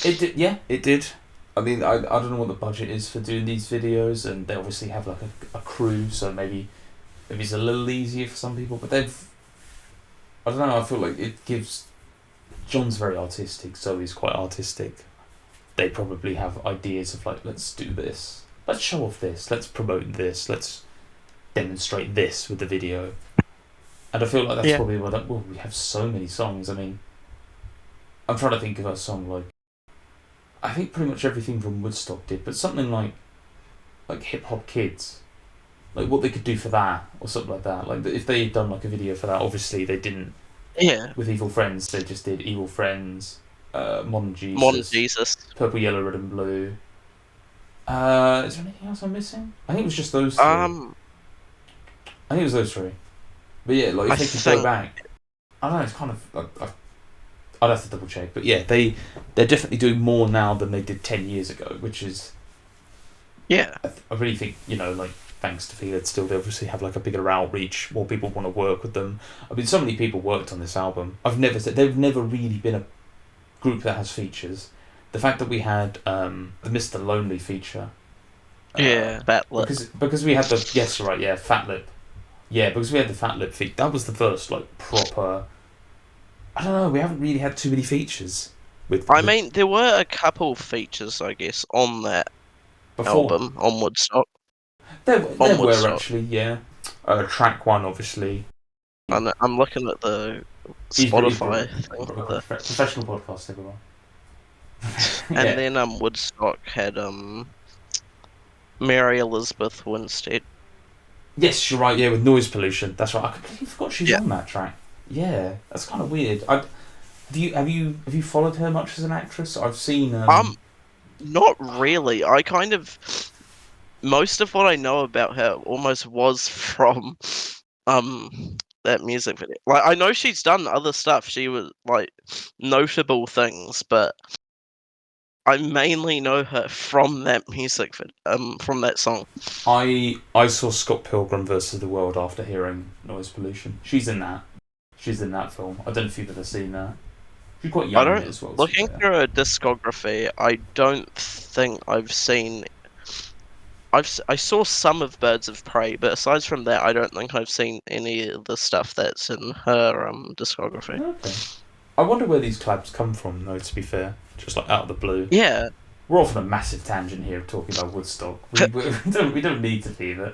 It did, yeah, it did. I mean, I don't know what the budget is for doing these videos, and they obviously have like a crew, so maybe it's a little easier for some people. But I don't know. I feel like it gives. John's very artistic, Zoe's quite artistic. They probably have ideas of like, let's do this, let's show off this, let's promote this, let's demonstrate this with the video. And I feel like that's probably why we have so many songs. I mean, I'm trying to think of a song like, I think pretty much everything from Woodstock did, but something like Hip Hop Kids, like what they could do for that, or something like that. Like if they had done like a video for that, obviously they didn't. Yeah. With Evil Friends, they just did Evil Friends, Modern Jesus, Purple, Yellow, Red and Blue. Is there anything else I'm missing? I think it was just those three. I think it was those three. But yeah, like if they could go back, I don't know. It's kind of I'd have to double check, but yeah, they're definitely doing more now than they did 10 years ago, which is I really think, like thanks to Felix, still they obviously have like a bigger outreach, more people want to work with them. I mean, so many people worked on this album. They've never really been a group that has features. The fact that we had the Mr. Lonely feature, Fat Lip, because we had the Fat Lip, because we had the Fat Lip feat. That was the first like proper. I don't know. We haven't really had too many features. I mean, there were a couple features, I guess, on that album on Woodstock. There were actually, yeah. Track 1, obviously. And I'm looking at the Spotify thing. Professional podcast, everyone. And then Woodstock had Mary Elizabeth Winstead. Yes, you're right. Yeah, with Noise Pollution. That's right. I completely forgot she's on that track. Yeah, that's kind of weird. Have you followed her much as an actress? I've seen. Not really. I kind of. Most of what I know about her almost was from that music video. Like, I know she's done other stuff. She was like notable things, but I mainly know her from that music video, from that song. I saw Scott Pilgrim versus the World after hearing Noise Pollution. She's in that. She's in that film. I don't know if you've ever seen that. She's quite young in it as well. Looking through her discography, I don't think I've seen. I saw some of Birds of Prey, but aside from that, I don't think I've seen any of the stuff that's in her discography. Okay. I wonder where these collabs come from, though, to be fair. Just like out of the blue. Yeah. We're off on a massive tangent here talking about Woodstock. We don't need to be there.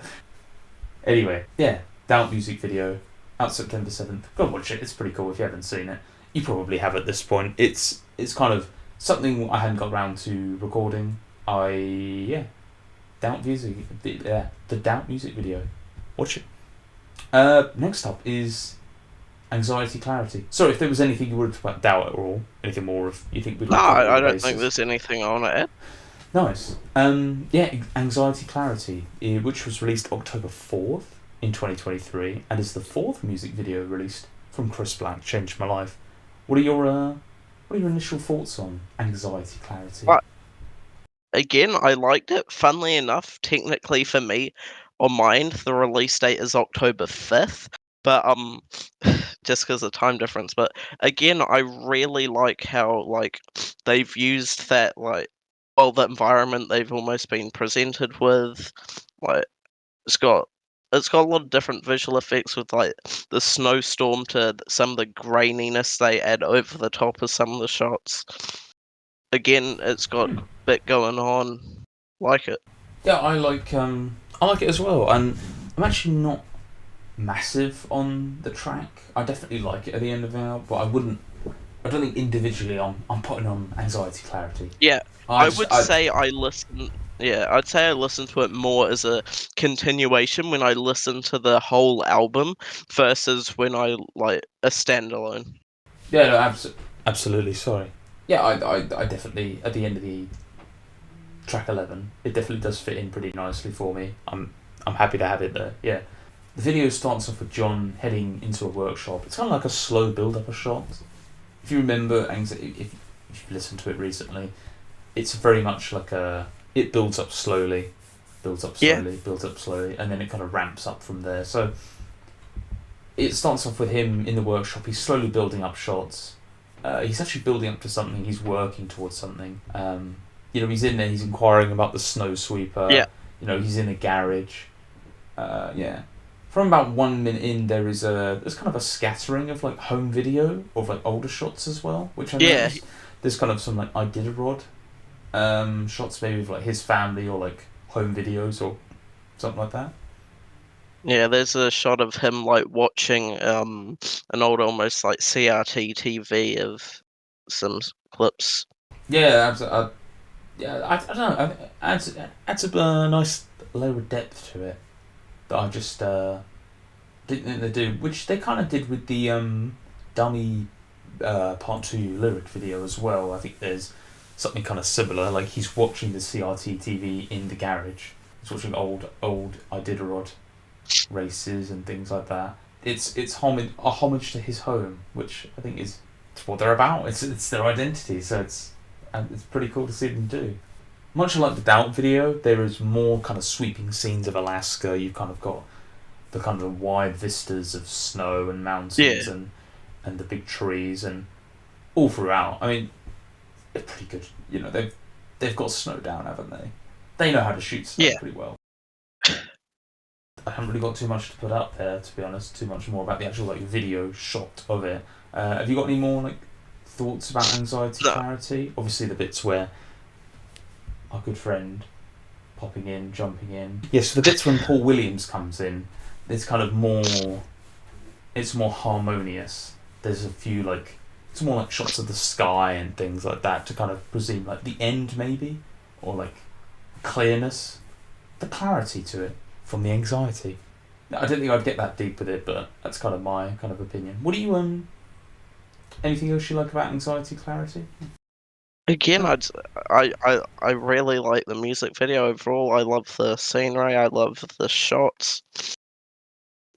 Anyway, yeah. Doubt music video. Out September 7th. Go and watch it. It's pretty cool if you haven't seen it. You probably have at this point. It's kind of something I hadn't got around to recording. Doubt music. The Doubt music video. Watch it. Next up is Anxiety Clarity. Sorry, if there was anything you wanted to talk about Doubt at all, anything more of you think we'd like to I don't think there's anything on it. Nice. Anxiety Clarity, which was released October 4th in 2023, and is the fourth music video released from Chris Black. Changed my life. What are your initial thoughts on Anxiety Clarity? Again, I liked it. Funnily enough, technically for me, on mine, the release date is October 5th. But just because of time difference. But again, I really like how like they've used that the environment they've almost been presented with. Like it's got a lot of different visual effects with like the snowstorm to some of the graininess they add over the top of some of the shots. Again, it's got a bit going on. Like it. Yeah, I like it as well, and I'm actually not massive on the track. I definitely like it at the end of the album, but I don't think individually I'm putting on Anxiety Clarity. Yeah, I'd say I listen. Yeah, I'd say I listen to it more as a continuation when I listen to the whole album versus when I like a standalone. Yeah, no, absolutely. Sorry. Yeah, I definitely at the end of the track 11, it definitely does fit in pretty nicely for me. I'm happy to have it there. Yeah, the video starts off with John heading into a workshop. It's kind of like a slow build up of shots. If you remember, if you've listened to it recently, it's very much like it builds up slowly, builds up slowly, and then it kind of ramps up from there. So it starts off with him in the workshop. He's slowly building up shots. He's actually building up to something. He's working towards something. He's in there. He's inquiring about the snow sweeper. Yeah. He's in a garage. From about 1 minute in, there's kind of a scattering of like home video of like older shots as well, which I noticed. There's kind of some like Iditarod shots maybe of like his family or like home videos or something like that. Yeah, there's a shot of him like watching an old almost like CRT TV of some clips. Yeah, absolutely. I don't know. Adds a nice layer of depth to it that I just didn't think they do, which they kind of did with the Dummy Part 2 lyric video as well. I think there's something kind of similar, like he's watching the CRT TV in the garage. He's watching old Iditarod races and things like that. It's a homage to his home, which I think is what they're about. It's their identity, so it's pretty cool to see them do. Much like the Doubt video, there is more kind of sweeping scenes of Alaska. You've kind of got the kind of wide vistas of snow and mountains and the big trees and all throughout. I mean, they're pretty good. They've got snow down, haven't they? They know how to shoot snow pretty well. I haven't really got too much to put up there, to be honest. Too much more about the actual like video shot of it. Have you got any more like thoughts about Anxiety Clarity? Obviously, the bits where our good friend popping in, jumping in. Yes, the bits when Paul Williams comes in, it's kind of more. It's more harmonious. There's a few like it's more like shots of the sky and things like that to kind of presume like the end maybe, or like clearness, the clarity to it from the anxiety. I don't think I'd get that deep with it, but that's kind of my kind of opinion. What do you anything else you like about Anxiety Clarity? Again, I really like the music video overall. I love the scenery. I love the shots.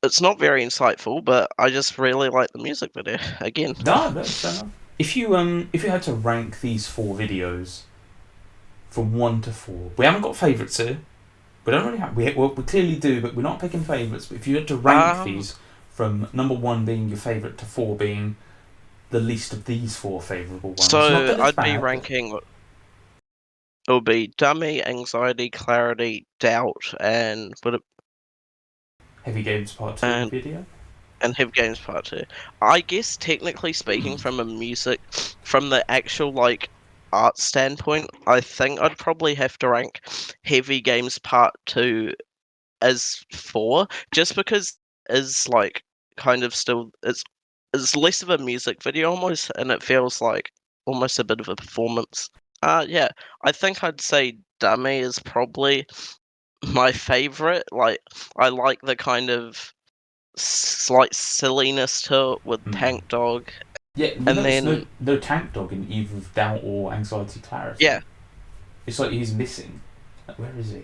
It's not very insightful, but I just really like the music video. Again, No, that's fair enough. If you had to rank these 4 videos from 1 to 4, we haven't got favourites here. We don't really have. We clearly do, but we're not picking favourites. But if you had to rank these from number 1 being your favourite to 4 being the least of these 4 favourable ones, so I'd be ranking. It would be Dummy, Anxiety, Clarity, Doubt, and Heavy Games Part 2 video. And Heavy Games Part 2. I guess technically speaking, from the actual like art standpoint, I think I'd probably have to rank Heavy Games Part 2 as 4, just because it's like kind of still it's less of a music video almost, and it feels like almost a bit of a performance. Yeah, I think I'd say Dummy is probably my favorite. Like, I like the kind of slight silliness to it with Tank Dog. Yeah, and then no Tank Dog in either of Doubt or Anxiety Clarity. Yeah, It's like he's missing. Like, where is he?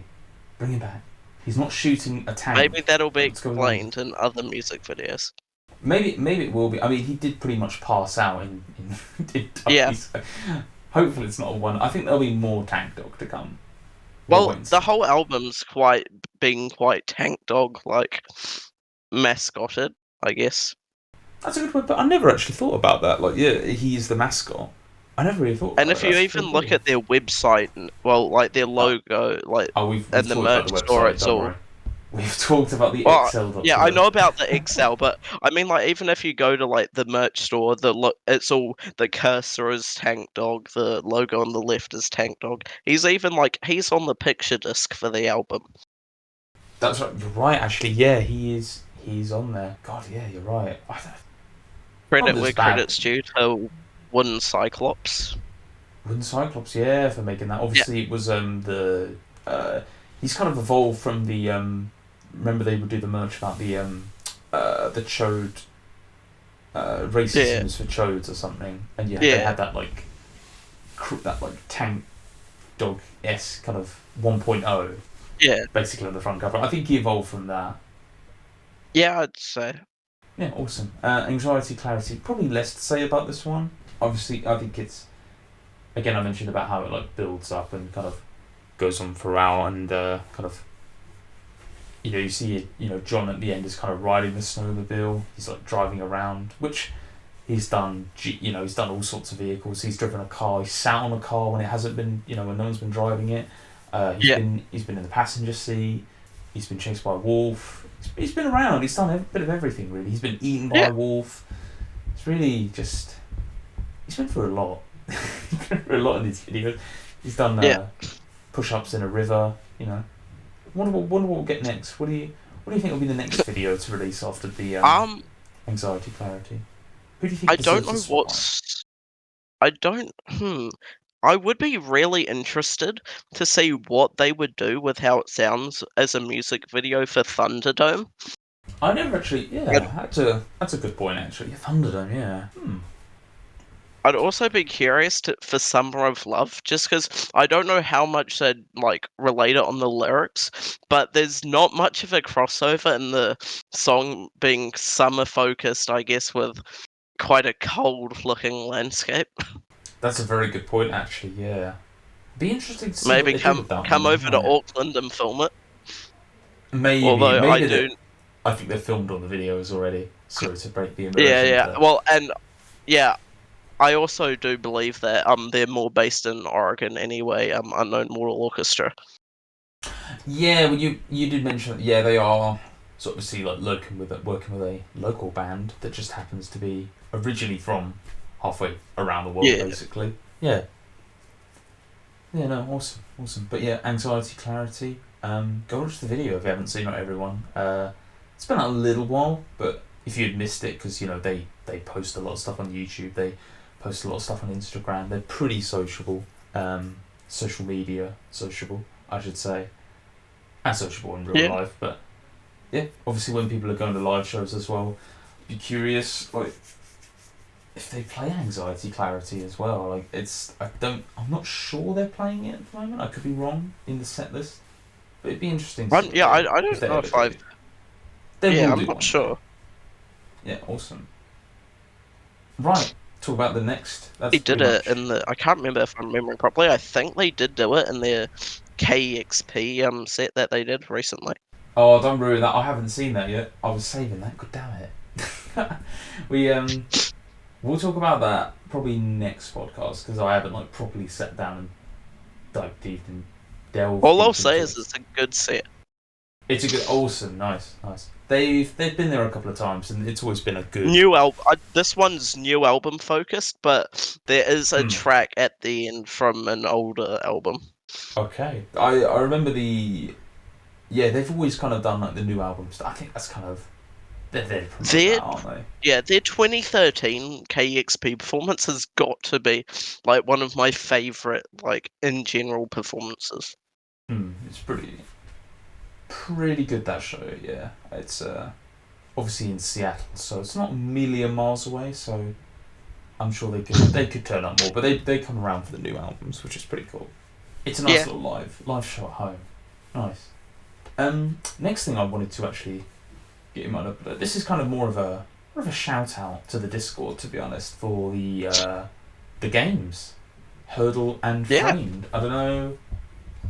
Bring him back. He's not shooting a tank. Maybe that'll be What's going on? explained in other music videos. Maybe it will be. I mean, he did pretty much pass out in Yeah. so hopefully it's not a one. I think there'll be more Tank Dog to come. Well, wait and the see. whole album's being quite tank dog like mascotted, I guess. That's a good word, but I never actually thought about that. Like, yeah, he's the mascot. I never really thought about And if that. you That's even pretty look cool. at their website, like their logo, like we've and the talked merch about the store, website, it's don't all. worry. We've talked about the Well, Excel. yeah, I know about the Excel, but I mean, like, even if you go to like the merch store, it's all the cursor is Tank Dog, the logo on the left is Tank Dog. He's even like he's on the picture disc for the album. That's right. You're right. Actually, yeah, he is. He's on there. God, yeah, you're right. Credit that's where bad. credit's due to Wooden Cyclops. Wooden Cyclops, yeah, for making that. Obviously, it was he's kind of evolved from the remember they would do the merch about the chode racism is for chodes or something, and they had that like Tank Dog S kind of 1.0 basically on the front cover. I think he evolved from that. Yeah, I'd say. Yeah, awesome. Anxiety, clarity. Probably less to say about this one. Obviously, I think it's. Again, I mentioned about how it like builds up and kind of goes on throughout, and kind of. You see, John at the end is kind of riding the snowmobile. He's like driving around, which he's done. He's done all sorts of vehicles. He's driven a car. He's sat on a car when it hasn't been. When no one's been driving it. He's been in the passenger seat. He's been chased by a wolf. He's been around. He's done a bit of everything, really. He's been eaten by a wolf. It's really just. He's been through a lot. He's been through a lot in these videos. He's done push-ups in a river. Wonder what we'll get next. What do you think will be the next video to release after the anxiety clarity? Who do you think? I don't know deserves what's. I don't. I would be really interested to see what they would do with how it sounds as a music video for Thunderdome. I never actually. Yeah, that's a good point actually. Thunderdome, yeah. I'd also be curious for Summer of Love, just because I don't know how much they'd like relate it on the lyrics, but there's not much of a crossover in the song being summer focused, I guess, with quite a cold looking landscape. That's a very good point actually. Yeah, be interesting to see Maybe what they do with that come one, over to right? Auckland and film it. Maybe. Although I think they've filmed all the videos already. Sorry to break the immersion. Yeah. Well, and yeah. I also do believe that they're more based in Oregon anyway. Unknown Mortal Orchestra. Yeah, well, you did mention that. Yeah, they are. So obviously, like working with a local band that just happens to be originally from halfway around the world, basically. Yeah. Yeah. No. Awesome. But yeah, anxiety, clarity. Go watch the video if you haven't seen it, everyone. It's been a little while, but if you had missed it, because they post a lot of stuff on YouTube. They post a lot of stuff on Instagram. They're pretty sociable. Social media sociable, I should say. And sociable in real life, but yeah, obviously when people are going to live shows as well, be curious like if they play anxiety clarity as well. Like I'm not sure they're playing it at the moment. I could be wrong in the set list, but it'd be interesting to see. I don't know if I've. I'm not sure. Yeah, awesome. Right, talk about the next. They did it in the. I can't remember if I'm remembering properly. I think they did do it in their KEXP set that they did recently. Oh, don't ruin that. I haven't seen that yet. I was saving that. God damn it. We'll talk about that probably next podcast because I haven't like properly sat down and dug deep and delved. All I'll say is it's a good set. It's a good, awesome, nice. They've been there a couple of times and it's always been a good new album. This one's new album focused, but there is a track at the end from an older album. Okay, I remember they've always kind of done like the new albums. I think that's kind of they're that, aren't they? Yeah, their 2013 KEXP performance has got to be like one of my favourite, like in general, performances. It's pretty good, that show. Yeah, it's obviously in Seattle, so it's not a million miles away. So I'm sure they could turn up more, but they come around for the new albums, which is pretty cool. It's a nice little live show at home. Nice. Next thing I wanted to actually get in mind of, but this is kind of more of a shout out to the Discord, to be honest, for the games, Heardle and Framed. I don't know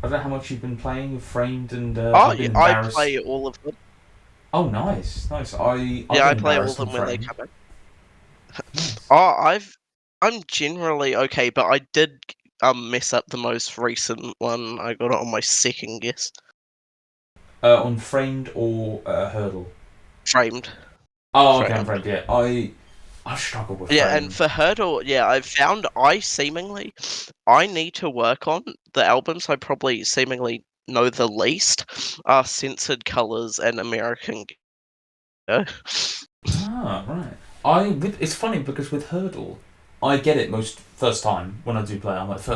how much you've been playing Framed and. I play all of them. Oh, nice. I play all of them when they come in. Nice. I'm generally okay, but I did mess up the most recent one. I got it on my second guess. On Framed or Heardle? Framed. Oh, okay, on Framed. Yeah, I struggle with Framed. Yeah, and for Heardle, I've found I need to work on the albums I probably seemingly know the least are Censored Colours and American. Right. It's funny because with Heardle, I get it first time when I do play. I'm like,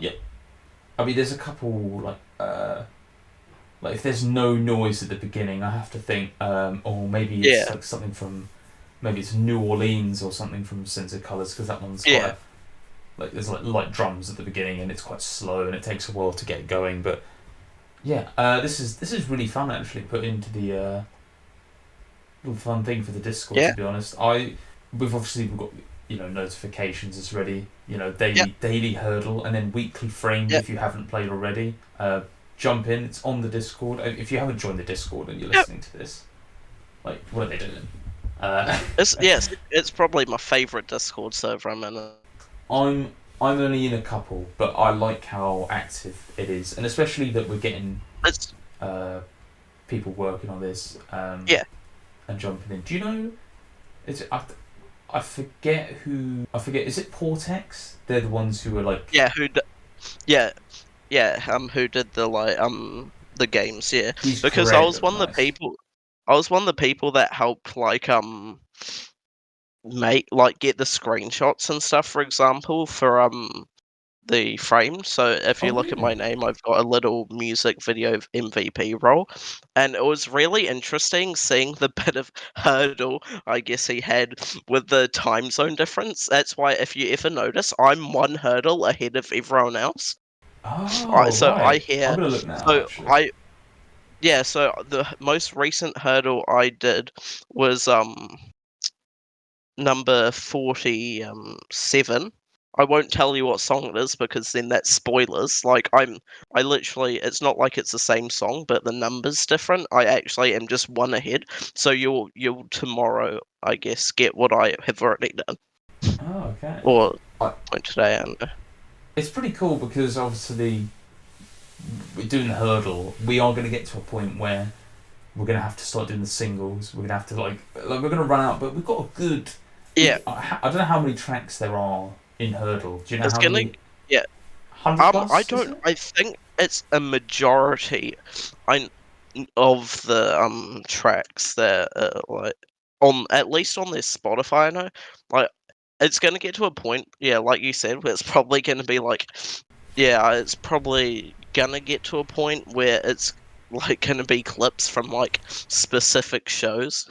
yeah. I mean, there's a couple like if there's no noise at the beginning, I have to think, or maybe it's like something from, maybe it's New Orleans or something from Censored Colours, because that one's quite like there's like light drums at the beginning and it's quite slow and it takes a while to get going. But yeah, this is really fun actually. Put into the little fun thing for the Discord. To be honest, we've got notifications is ready. Daily Heardle and then weekly Framed if you haven't played already. Jump in. It's on the Discord. If you haven't joined the Discord and you're listening to this, like, what are they doing? It's probably my favourite Discord server I'm in. I'm only in a couple, but I like how active it is, and especially that we're getting people working on this. And jumping in. Do you know? I forget who. Is it Portex? They're the ones who are like. Who did the the games? Yeah, because I was one of the people. I was one of the people that helped get the screenshots and stuff, for example, for the Framed. So if you look at my name, I've got a little music video MVP role, and it was really interesting seeing the bit of Heardle I guess he had with the time zone difference. That's why if you ever notice, I'm one Heardle ahead of everyone else. I hear. I'm gonna look now. Actually. So the most recent Heardle I did was number 47. I won't tell you what song it is because then that's spoilers. Like I literally, it's not like it's the same song, but the number's different. I actually am just one ahead. So you'll tomorrow, I guess, get what I have already done. Oh, okay. Or today, I don't know. It's pretty cool because obviously we're doing the Heardle. We are going to get to a point where we're going to have to start doing the singles. We're going to have to like we're going to run out, but we've got a good. Yeah. I don't know how many tracks there are in Heardle. Do you know how many? Yeah. 100 plus, I don't. I think it's a majority. Of the tracks that like at least on this Spotify. I know like it's going to get to a point. Yeah, like you said, where it's probably going to be like. Yeah, it's probably gonna get to a point where it's like gonna be clips from like specific shows.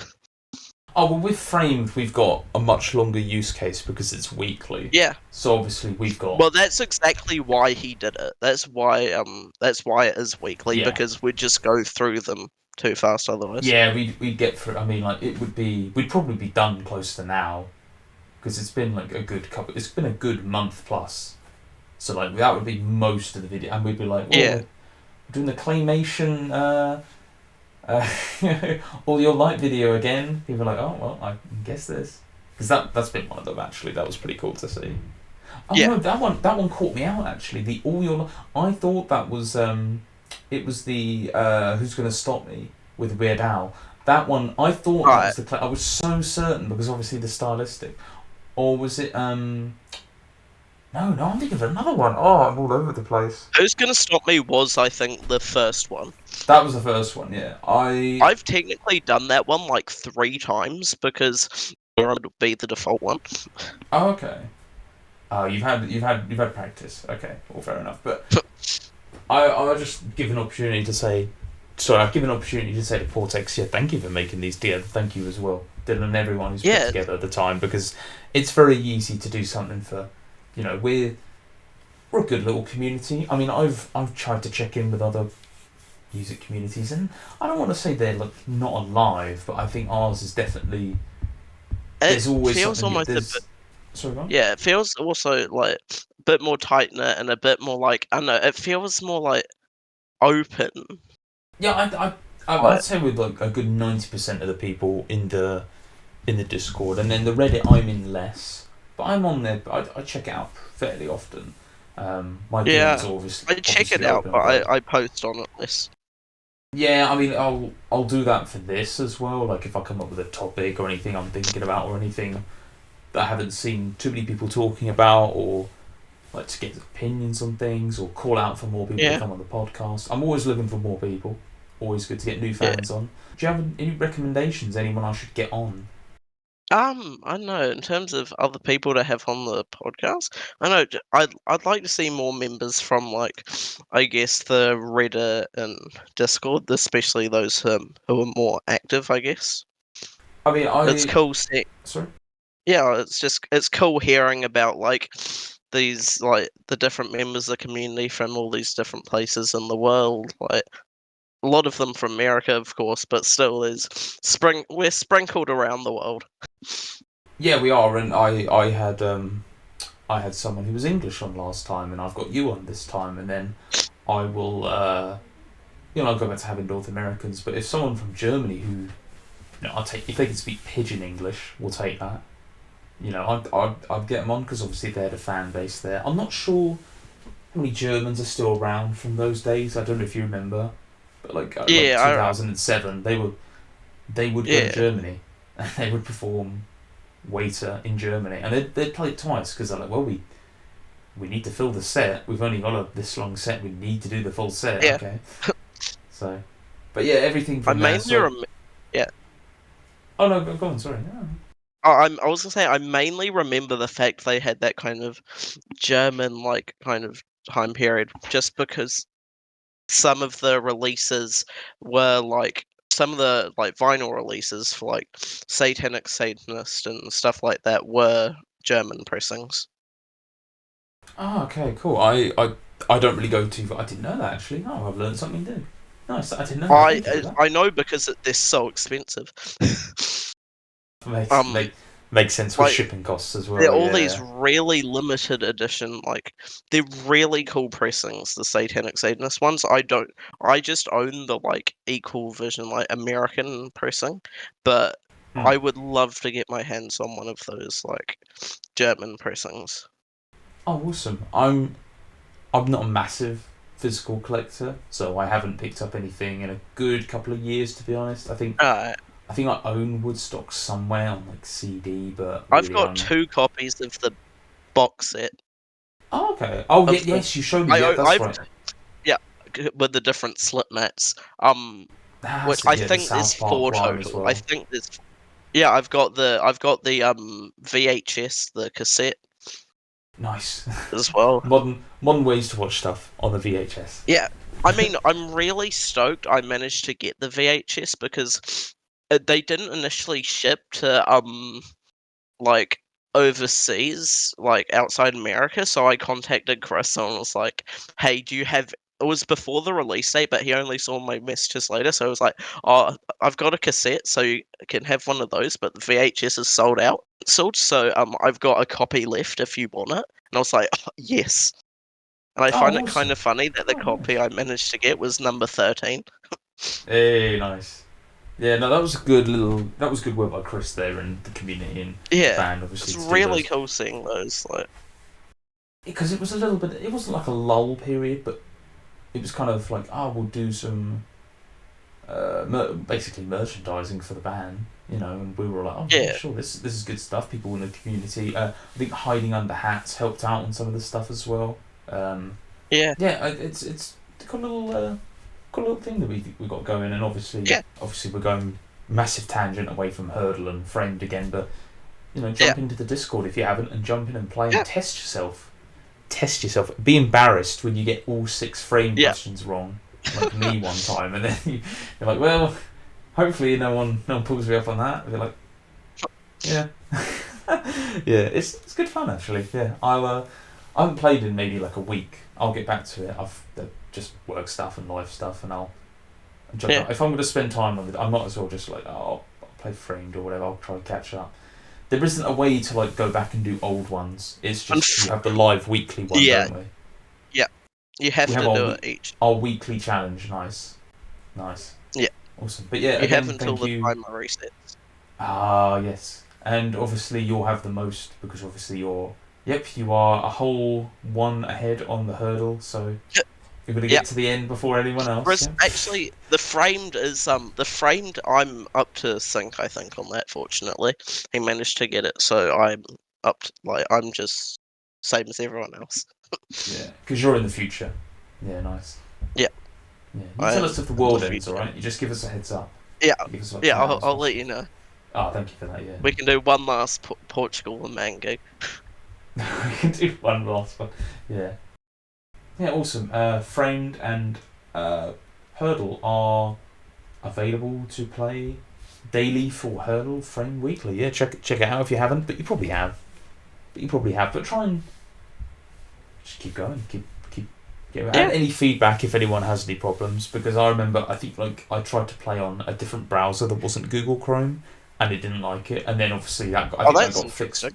Oh well, with Framed we've got a much longer use case because it's weekly. Yeah. So obviously we've got. Well, that's exactly why he did it. That's why it is weekly because we'd just go through them too fast otherwise. Yeah, we'd get through. I mean, like we'd probably be done close to now because it's been like a good couple. It's been a good month plus. So like that would be most of the video, and we'd be like, we're doing the claymation, all your light video again. People are like, oh well, I guess this, because that's been one of them actually. That was pretty cool to see. Oh no, that one caught me out actually. The all your, I thought that was it was the Who's Gonna Stop Me with Weird Al. That one I thought that was the I was so certain because obviously the stylistic, or was it No, I'm thinking of another one. Oh, I'm all over the place. Who's Gonna Stop Me was, I think, the first one. That was the first one, yeah. I've technically done that one like 3 times because it would be the default one. Oh, okay. Oh, you've had practice. Okay, well, fair enough. But I'll just give an opportunity to say. Sorry, I've given an opportunity to say to Portex, thank you for making these. Thank you as well, Dylan, and everyone who's put together at the time, because it's very easy to do something for. we're a good little community. I mean, I've tried to check in with other music communities, and I don't want to say they're like not alive, but I think ours is definitely. There's always feels something. almost a bit. Sorry, go on. Yeah, it feels also like a bit more tight knit and a bit more like I don't know. It feels more like open. Yeah, I'd say with like a good 90% of the people in the Discord, and then the Reddit I'm in less, but I'm on there. I check it out fairly often. My DMs are I check it out, open, but I post on it less. yeah, I mean, I'll do that for this as well. Like if I come up with a topic or anything I'm thinking about or anything that I haven't seen too many people talking about, or like to get opinions on things, or call out for more people to come on the podcast. I'm always looking for more people. Always good to get new fans on. Do you have any recommendations? Anyone I should get on? I don't know. In terms of other people to have on the podcast, I know I'd like to see more members from like, I guess the Reddit and Discord, especially those who are more active. I guess I mean, it's cool. Sorry. Yeah, it's cool hearing about like these like the different members of the community from all these different places in the world. Like a lot of them from America, of course, but still, we're sprinkled around the world. Yeah, we are, and I had someone who was English on last time, and I've got you on this time, and then I will, I'll go back to having North Americans. But if someone from Germany who, I'll take if they can speak Pidgin English, we'll take that. I'd get them on because obviously they're the fan base there. I'm not sure how many Germans are still around from those days. I don't know if you remember, but like 2007, they would go to Germany and they would perform Waiter in Germany, and they'd play it twice because they're like, well, we need to fill the set. We've only got this long set. We need to do the full set. Yeah. Okay. So, but yeah, everything from there. Yeah. Oh no, go on. Sorry. No. I was gonna say I mainly remember the fact they had that kind of German like kind of time period, just because some of the releases were like some of the like vinyl releases for like Satanic Satanist and stuff like that were German pressings. Oh, okay, cool. I don't really go too far. I didn't know that actually. Oh, I've learned something new. Nice. I didn't know. I know because they're so expensive. Makes sense with shipping costs as well. They're all these really limited edition, like they're really cool pressings. The Satanic Satanist ones, I just own the like equal version, like American pressing, but I would love to get my hands on one of those like German pressings. Oh, awesome! I'm not a massive physical collector, so I haven't picked up anything in a good couple of years, to be honest. I think I own Woodstock somewhere on like CD, but I've got 2 copies of the box set. Oh, okay. Oh, yes, you showed me. Yeah, that's right. Yeah, with the different slip mats. Which I think is 4 total. Well. I think there's. Yeah, I've got the VHS, the cassette. Nice. As well. Modern ways to watch stuff on the VHS. Yeah, I mean, I'm really stoked I managed to get the VHS because they didn't initially ship to like overseas, like outside America. So I contacted Chris and was like, "Hey, do you have?" It was before the release date, but he only saw my messages later. So I was like, "Oh, I've got a cassette, so you can have one of those, but the VHS is sold out." So I've got a copy left if you want it. And I was like, oh, "Yes." And I find it kind of funny that the copy I managed to get was number 13. Hey, nice. Yeah, no, that was good work by Chris there and the community and band, obviously. It's really cool seeing those, like. Because it was a little bit, it wasn't like a lull period, but it was kind of like, we'll do some, basically merchandising for the band, and we were like, yeah, sure, this is good stuff. People in the community, I think hiding under hats helped out on some of the stuff as well. It's got a little thing that we got going, and obviously we're going massive tangent away from Heardle and Framed again, but jump into the Discord if you haven't, and jump in and play and test yourself. Be embarrassed when you get all 6 frame questions wrong, like me one time, and then you're like, well, hopefully no one pulls me up on that. You're like, yeah. Yeah, it's good fun actually. Yeah, I haven't played in maybe like a week. I'll get back to it. I've just work stuff and life stuff, and I'll jump out. If I'm going to spend time on it, I might as well just like I'll play Framed or whatever. I'll try to catch up. There isn't a way to like go back and do old ones. It's just you have the live weekly one, don't we? Yeah, you have to do it each. Our weekly challenge, nice. Yeah, awesome. But yeah, you again, have until thank the you. timer resets. Ah, yes, and obviously you'll have the most because obviously you are a whole one ahead on the hurdle, so you're gonna get to the end before anyone else. Whereas actually, the framed I'm up to sync. I think on that. Fortunately, he managed to get it, so I'm up to, I'm just same as everyone else. Yeah, because you're in the future. Yeah, nice. Yeah. Yeah. You tell us if the world ends, alright? You just give us a heads up. Yeah. I'll let you know. Oh, thank you for that. Yeah. We can do one last Portugal the Man gig. We can do one last one. Yeah. Yeah, awesome. Framed and Heardle are available to play daily for Heardle, Framed weekly. Yeah, check it out if you haven't, but you probably have. But try and just keep going. Keep and any feedback if anyone has any problems, because I remember I think I tried to play on a different browser that wasn't Google Chrome and it didn't like it, and then obviously that got fixed.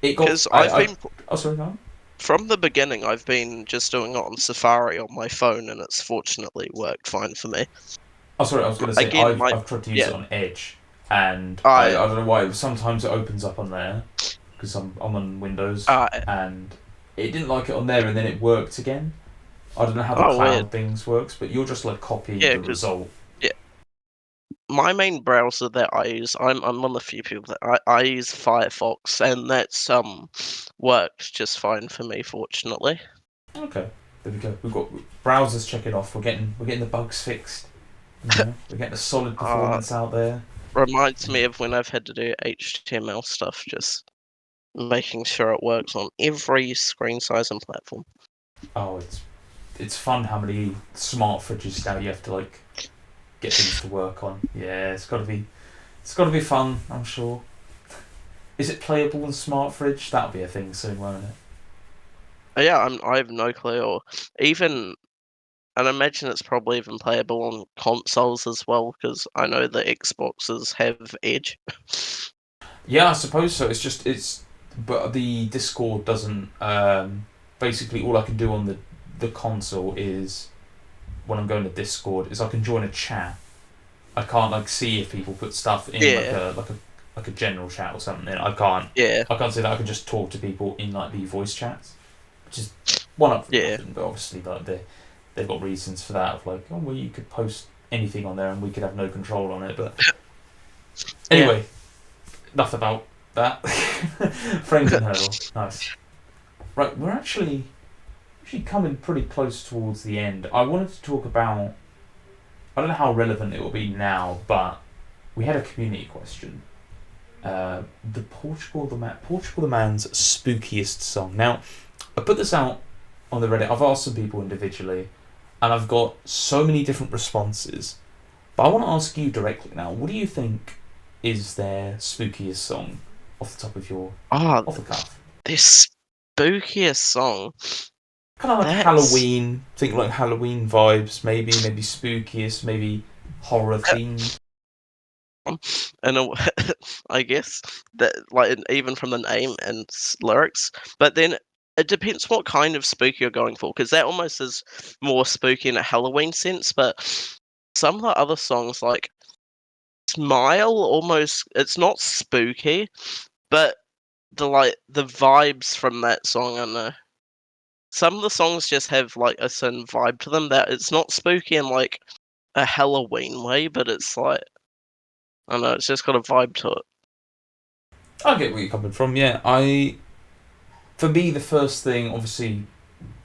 Because sorry, no? From the beginning, I've been just doing it on Safari on my phone, and it's fortunately worked fine for me. Oh, sorry, I was going to say, I've tried to use it on Edge, and I don't know why, sometimes it opens up on there, because I'm on Windows, and it didn't like it on there, and then it worked again. I don't know how the cloud things works, but you're just copying the result. Yeah. My main browser that I use, I'm one of the few people that I use Firefox, and that's worked just fine for me, fortunately. Okay, there we go. We've got browsers checking off. We're getting the bugs fixed. We're getting a solid performance out there. Reminds me of when I've had to do HTML stuff, just making sure it works on every screen size and platform. Oh, it's fun how many smart fridges now you have to get things to work on. Yeah, it's got to be fun, I'm sure. Is it playable in smart fridge? That'll be a thing soon, won't it? Yeah, I have no clue. Or even, and I imagine it's probably even playable on consoles as well, because I know the Xboxes have Edge. Yeah, I suppose so. But the Discord doesn't. Basically, all I can do on the console is when I'm going to Discord is I can join a chat. I can't see if people put stuff in like a general chat or something. I can't. Yeah. I can't say that I can just talk to people in the voice chats, which is one up for nothing. But obviously, they've got reasons for that. Of you could post anything on there and we could have no control on it. But anyway, enough about that. Framed and Heardle, nice. Right, we're actually coming pretty close towards the end. I wanted to talk about, I don't know how relevant it will be now, but we had a community question. The Portugal the Man's spookiest song. Now, I put this out on the Reddit. I've asked some people individually, and I've got so many different responses. But I want to ask you directly now. What do you think is their spookiest song off the top of your off the cuff? Their spookiest song. Kind of Halloween. Think Halloween vibes. Maybe spookiest. Maybe horror themed. And I guess that even from the name and lyrics, but then it depends what kind of spooky you're going for, because that almost is more spooky in a Halloween sense. But some of the other songs, like Smile, almost it's not spooky, but the vibes from that song, I don't know. Some of the songs just have a certain vibe to them that it's not spooky in a Halloween way, but it's I don't know, it's just got a vibe to it. I get where you're coming from, yeah. For me, the first thing, obviously,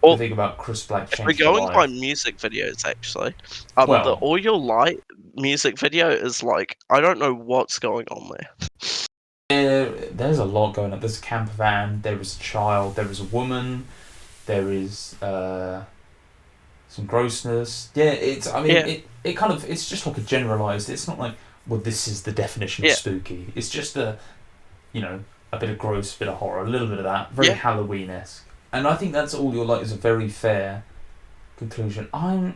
I think about Chris Black. If we're going by music videos, actually, the All Your Light music video is I don't know what's going on there. There's a lot going on. There's a camper van, there is a child, there is a woman, there is some grossness. Yeah, it kind of, it's just a generalised, it's not this is the definition of spooky. It's just a bit of gross, a bit of horror, a little bit of that. Very Halloween-esque. And I think that's all your light is a very fair conclusion. I'm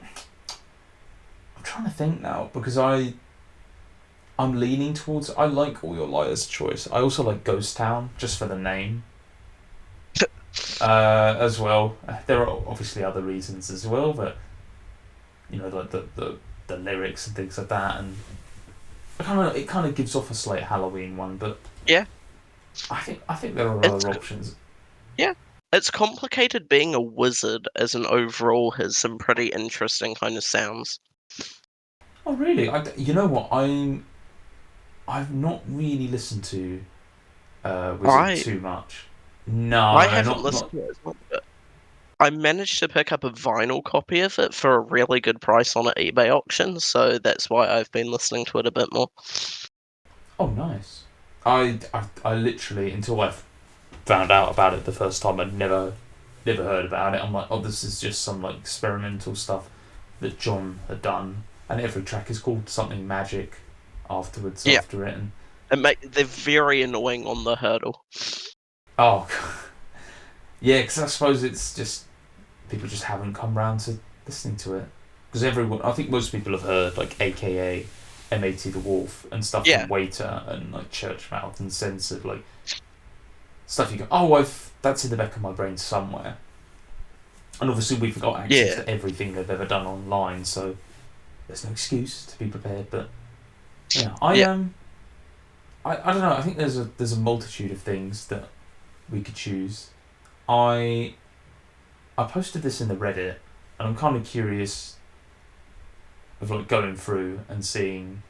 trying to think now because I'm leaning towards. I like All Your Light as a choice. I also like Ghost Town just for the name. As well, there are obviously other reasons as well, but like the lyrics and things like that, and it kind of gives off a slight Halloween one, but yeah, I think there are other options. Yeah, it's complicated being a wizard as an overall has some pretty interesting kind of sounds. Oh really? You know what? I've not really listened to Wizard too much. No, I haven't listened to it as well, but I managed to pick up a vinyl copy of it for a really good price on an eBay auction, so that's why I've been listening to it a bit more. Oh, nice. I literally, until I found out about it the first time, I'd never heard about it. I'm like, oh, this is just some like experimental stuff that John had done, and every track is called something magic afterwards. Yeah. After it, and they're very annoying on the Heardle. oh, yeah, because I suppose it's just people just haven't come round to listening to it. Because I think most people have heard like AKA MAT the Wolf and stuff from Waiter and like Churchmouth and Censored, like stuff you go, oh, that's in the back of my brain somewhere. And obviously we've got access to everything they've ever done online, so there's no excuse to be prepared. But yeah, I don't know. I think there's a multitude of things that we could choose. I posted this in the Reddit, and I'm kind of curious of like going through and seeing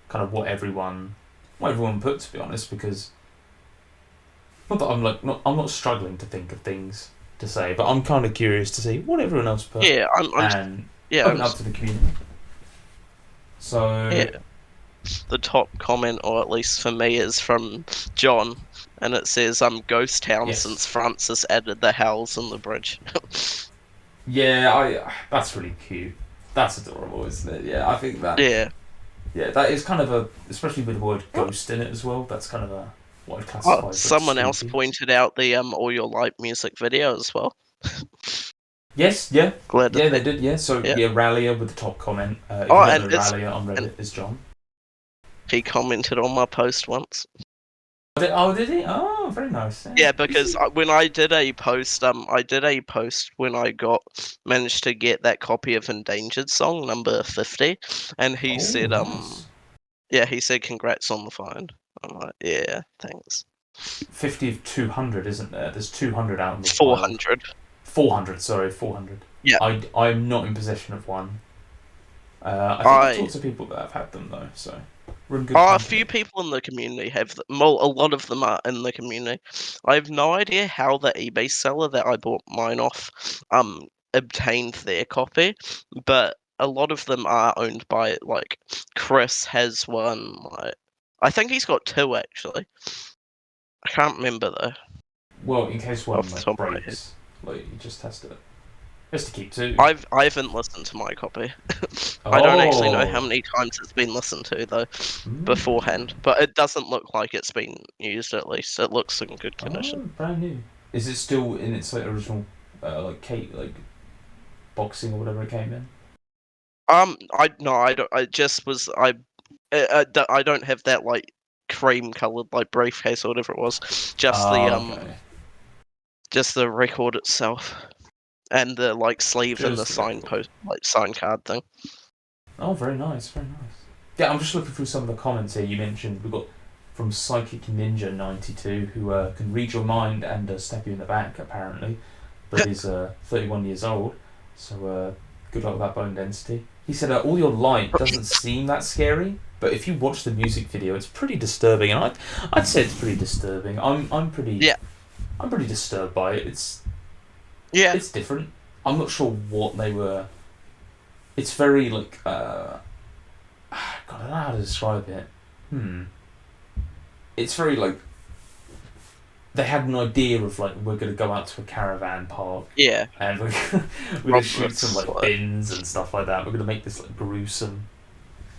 kind of what everyone put, to be honest, because not that I'm not struggling to think of things to say, but I'm kind of curious to see what everyone else put. Yeah, open up to the community. So the top comment, or at least for me, is from John, and it says, Ghost Town since Francis added the howls on the bridge. Yeah, that's really cute. That's adorable, isn't it? Yeah, I think that. Yeah, that is kind of especially with the word ghost in it as well. That's kind of what I'd classify. Someone else pointed out the All Your Light music video as well. Yes, yeah, Glad they did. Yeah, so Rallia with the top comment. And Rallia on Reddit is John. He commented on my post once. Oh, did he? Oh, very nice. Yeah, because when I did a post, when I managed to get that copy of Endangered Song number 50, and he said, nice. he said, congrats on the find. I'm like, yeah, thanks. 50 of 200, isn't there? There's 200 out in the 400. wild. 400, sorry, 400. Yeah. I'm not in possession of one. I think I've talked to people that have had them, though, so... A few people in the community have them. Well, a lot of them are in the community. I have no idea how the eBay seller that I bought mine off obtained their copy, but a lot of them are owned by, like, Chris has one. Like, I think he's got two, actually. I can't remember, though. Well, in case one breaks, like, you just has to keep two. I haven't listened to my copy. I don't actually know how many times it's been listened to, though, beforehand. But it doesn't look like it's been used, at least. It looks in good condition. Oh, brand new. Is it still in its like original boxing or whatever it came in? I don't. I don't have that like cream coloured like briefcase or whatever it was. Just the record itself. And the like sleeve and the signpost, like sign card thing. Oh, very nice, very nice. Yeah, I'm just looking through some of the comments here you mentioned. We've got from Psychic Ninja 92, who can read your mind and stab you in the back, apparently, but is 31 years old. So good luck with that bone density. He said, "All Your Light doesn't seem that scary, but if you watch the music video, it's pretty disturbing." And I'd say it's pretty disturbing. I'm pretty disturbed by it. It's different. I'm not sure what they were. It's very like God, I don't know how to describe it. It's very like they had an idea of like we're gonna go out to a caravan park. Yeah. And we're gonna shoot some like bins and stuff like that. We're gonna make this like gruesome.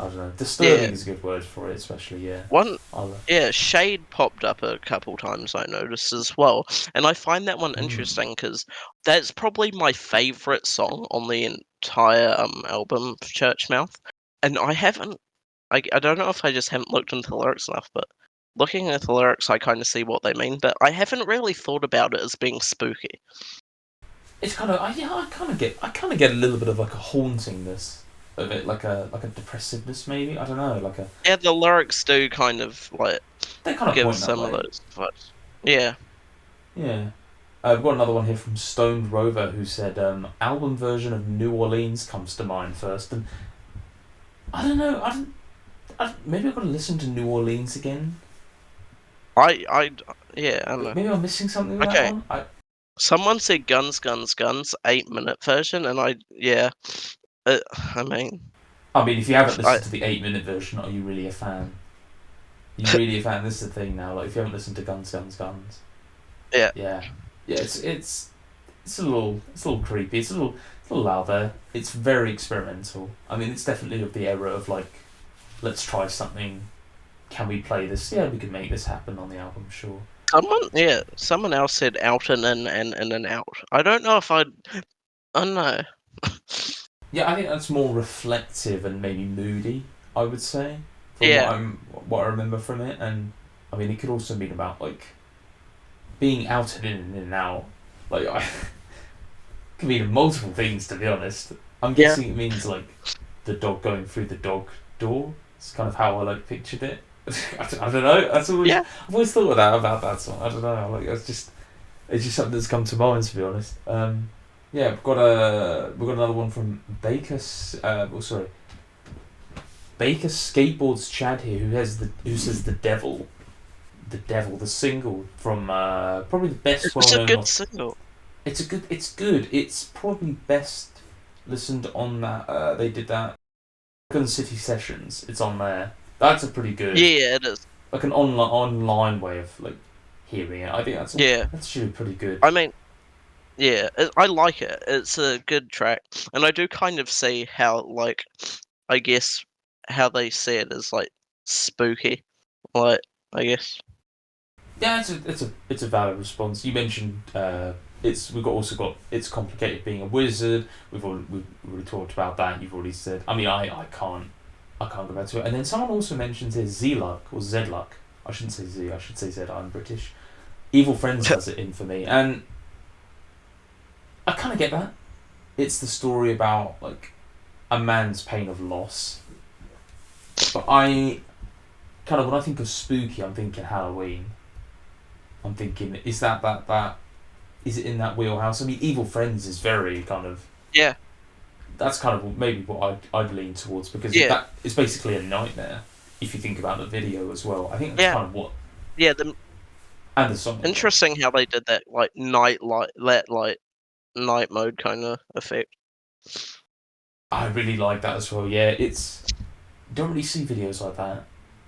I don't know. Disturbing is a good word for it, especially, yeah. Shade popped up a couple times, I noticed as well, and I find that one interesting because that's probably my favourite song on the entire album, Church Mouth, and I don't know if I just haven't looked into the lyrics enough, but looking at the lyrics, I kind of see what they mean, but I haven't really thought about it as being spooky. It's kind of, I kind of get a little bit of like a hauntingness of it, like a depressiveness maybe. I don't know, like a. Yeah, the lyrics do kind of like They kind of give point that some way. of those vibes. Yeah. Yeah. We've got another one here from Stoned Rover who said, album version of New Orleans comes to mind first, and I don't know, maybe I've got to listen to New Orleans again. I don't know. Maybe I'm missing something with that one. Someone said Guns, Guns, Guns, 8-minute version, and I mean, if you haven't listened to the 8-minute version, are you really a fan? Are you really a fan? This is the thing now. Like, if you haven't listened to Guns, Guns, Guns, yeah. It's a little creepy. It's a little out there. It's very experimental. I mean, it's definitely of the era of like, let's try something. Can we play this? Yeah, we can make this happen on the album. Sure. Someone else said out and in and out. I don't know if I don't know. Yeah, I think that's more reflective and maybe moody, I would say, from what I remember from it. And I mean, it could also mean about like being out and in and out. Like, it can mean multiple things, to be honest. I'm guessing it means like the dog going through the dog door. It's kind of how I like pictured it. I don't know. I've always thought of that about that song. I don't know. Like, it's just something that's come to mind, to be honest. We've got another one from Baker. Baker Skateboards Chad here, who says the devil, the single from probably the best well known. It's a good single. It's good. It's probably best listened on that. They did that Gun City Sessions. It's on there. That's a pretty good. Yeah, it is. Like an online way of like hearing it. I think that's actually pretty good. I mean, I like it. It's a good track, and I do kind of see how, like, I guess how they see it as like spooky, like, I guess. Yeah, it's a valid response. You mentioned we've also got it's complicated being a wizard. We've already talked about that. You've already said. I mean, I can't go back to it. And then someone also mentions here Z-Luck or Z-Luck. I shouldn't say Z. I should say Z. I'm British. Evil Friends has it in for me, and I kind of get that. It's the story about like a man's pain of loss. But I kind of, when I think of spooky, I'm thinking Halloween. I'm thinking, is that is it in that wheelhouse? I mean, Evil Friends is very kind of That's kind of maybe what I'd lean towards, because that is basically a nightmare. If you think about the video as well, I think that's kind of what. Yeah, and the song. Interesting how they did that, like night mode kind of effect. I really like that as well. Yeah, you don't really see videos like that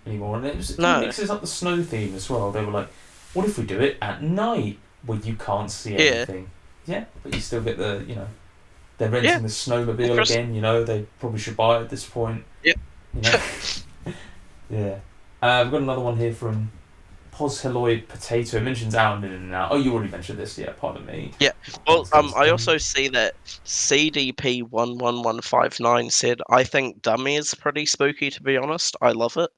anymore, and it mixes up the snow theme as well. They were like, what if we do it at night where you can't see anything? Yeah, but you still get the they're renting the snowmobile again. They probably should buy it at this point. Yeah. Yeah. We've got another one here from Posheloid Potato. It mentions out and in and out. Oh, you already mentioned this. Yeah, pardon me. Yeah. Well, I also see that CDP11159 said, I think Dummy is pretty spooky, to be honest. I love it.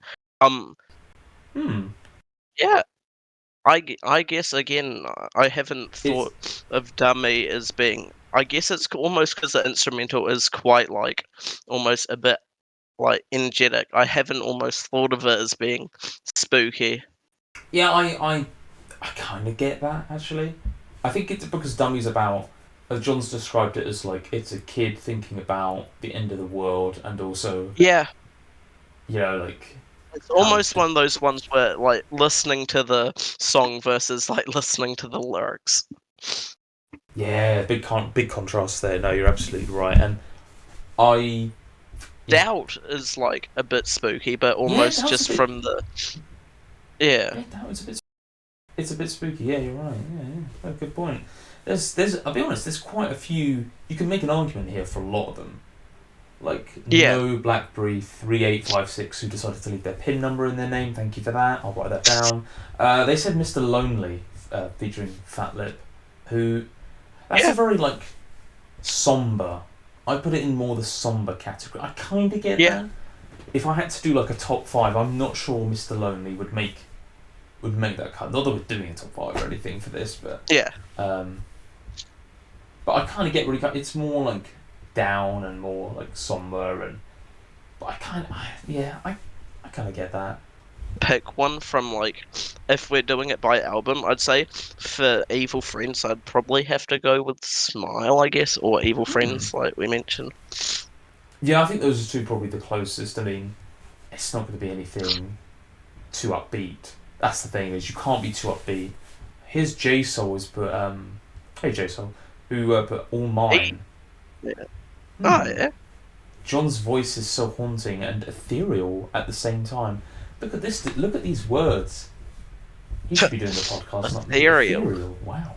Yeah. I guess, again, I haven't thought of Dummy as being... I guess it's almost because the instrumental is quite, like, almost a bit, like, energetic. I haven't almost thought of it as being spooky. Yeah, I kind of get that, actually. I think it's because Dummy's about... John's described it as, like, it's a kid thinking about the end of the world, and also... Yeah. Like... It's almost one of those ones where, like, listening to the song versus, like, listening to the lyrics. Yeah, big contrast there. No, you're absolutely right. And Doubt is, like, a bit spooky, but almost just from the... Yeah. Doubt is it's a bit spooky. Yeah, you're right. Yeah. Good point. There's I'll be honest, there's quite a few... You can make an argument here for a lot of them. Like, Yeah. no BlackBerry 3856 who decided to leave their PIN number in their name. Thank you for that. I'll write that down. They said Mr. Lonely, featuring Fat Lip, who... That's a very, like, somber... I put it in more the somber category. I kind of get that. If I had to do, like, a top 5, I'm not sure Mr. Lonely would make that cut. Not that we're doing a top 5 or anything for this, but... Yeah. But I kind of get really... It's more, like, down and more, like, somber and... But I kind of... I kind of get that. Pick one from, like, if we're doing it by album, I'd say for Evil Friends, I'd probably have to go with Smile, I guess, or Evil Friends, like we mentioned. Yeah, I think those are two probably the closest. I mean, it's not going to be anything too upbeat. That's the thing, is you can't be too upbeat. Here's J-Soul has put, hey J-Soul, who put All Mine. Yeah. Oh, yeah. John's voice is so haunting and ethereal at the same time. Look at this. Look at these words. He should be doing the podcast. Ethereal. Wow.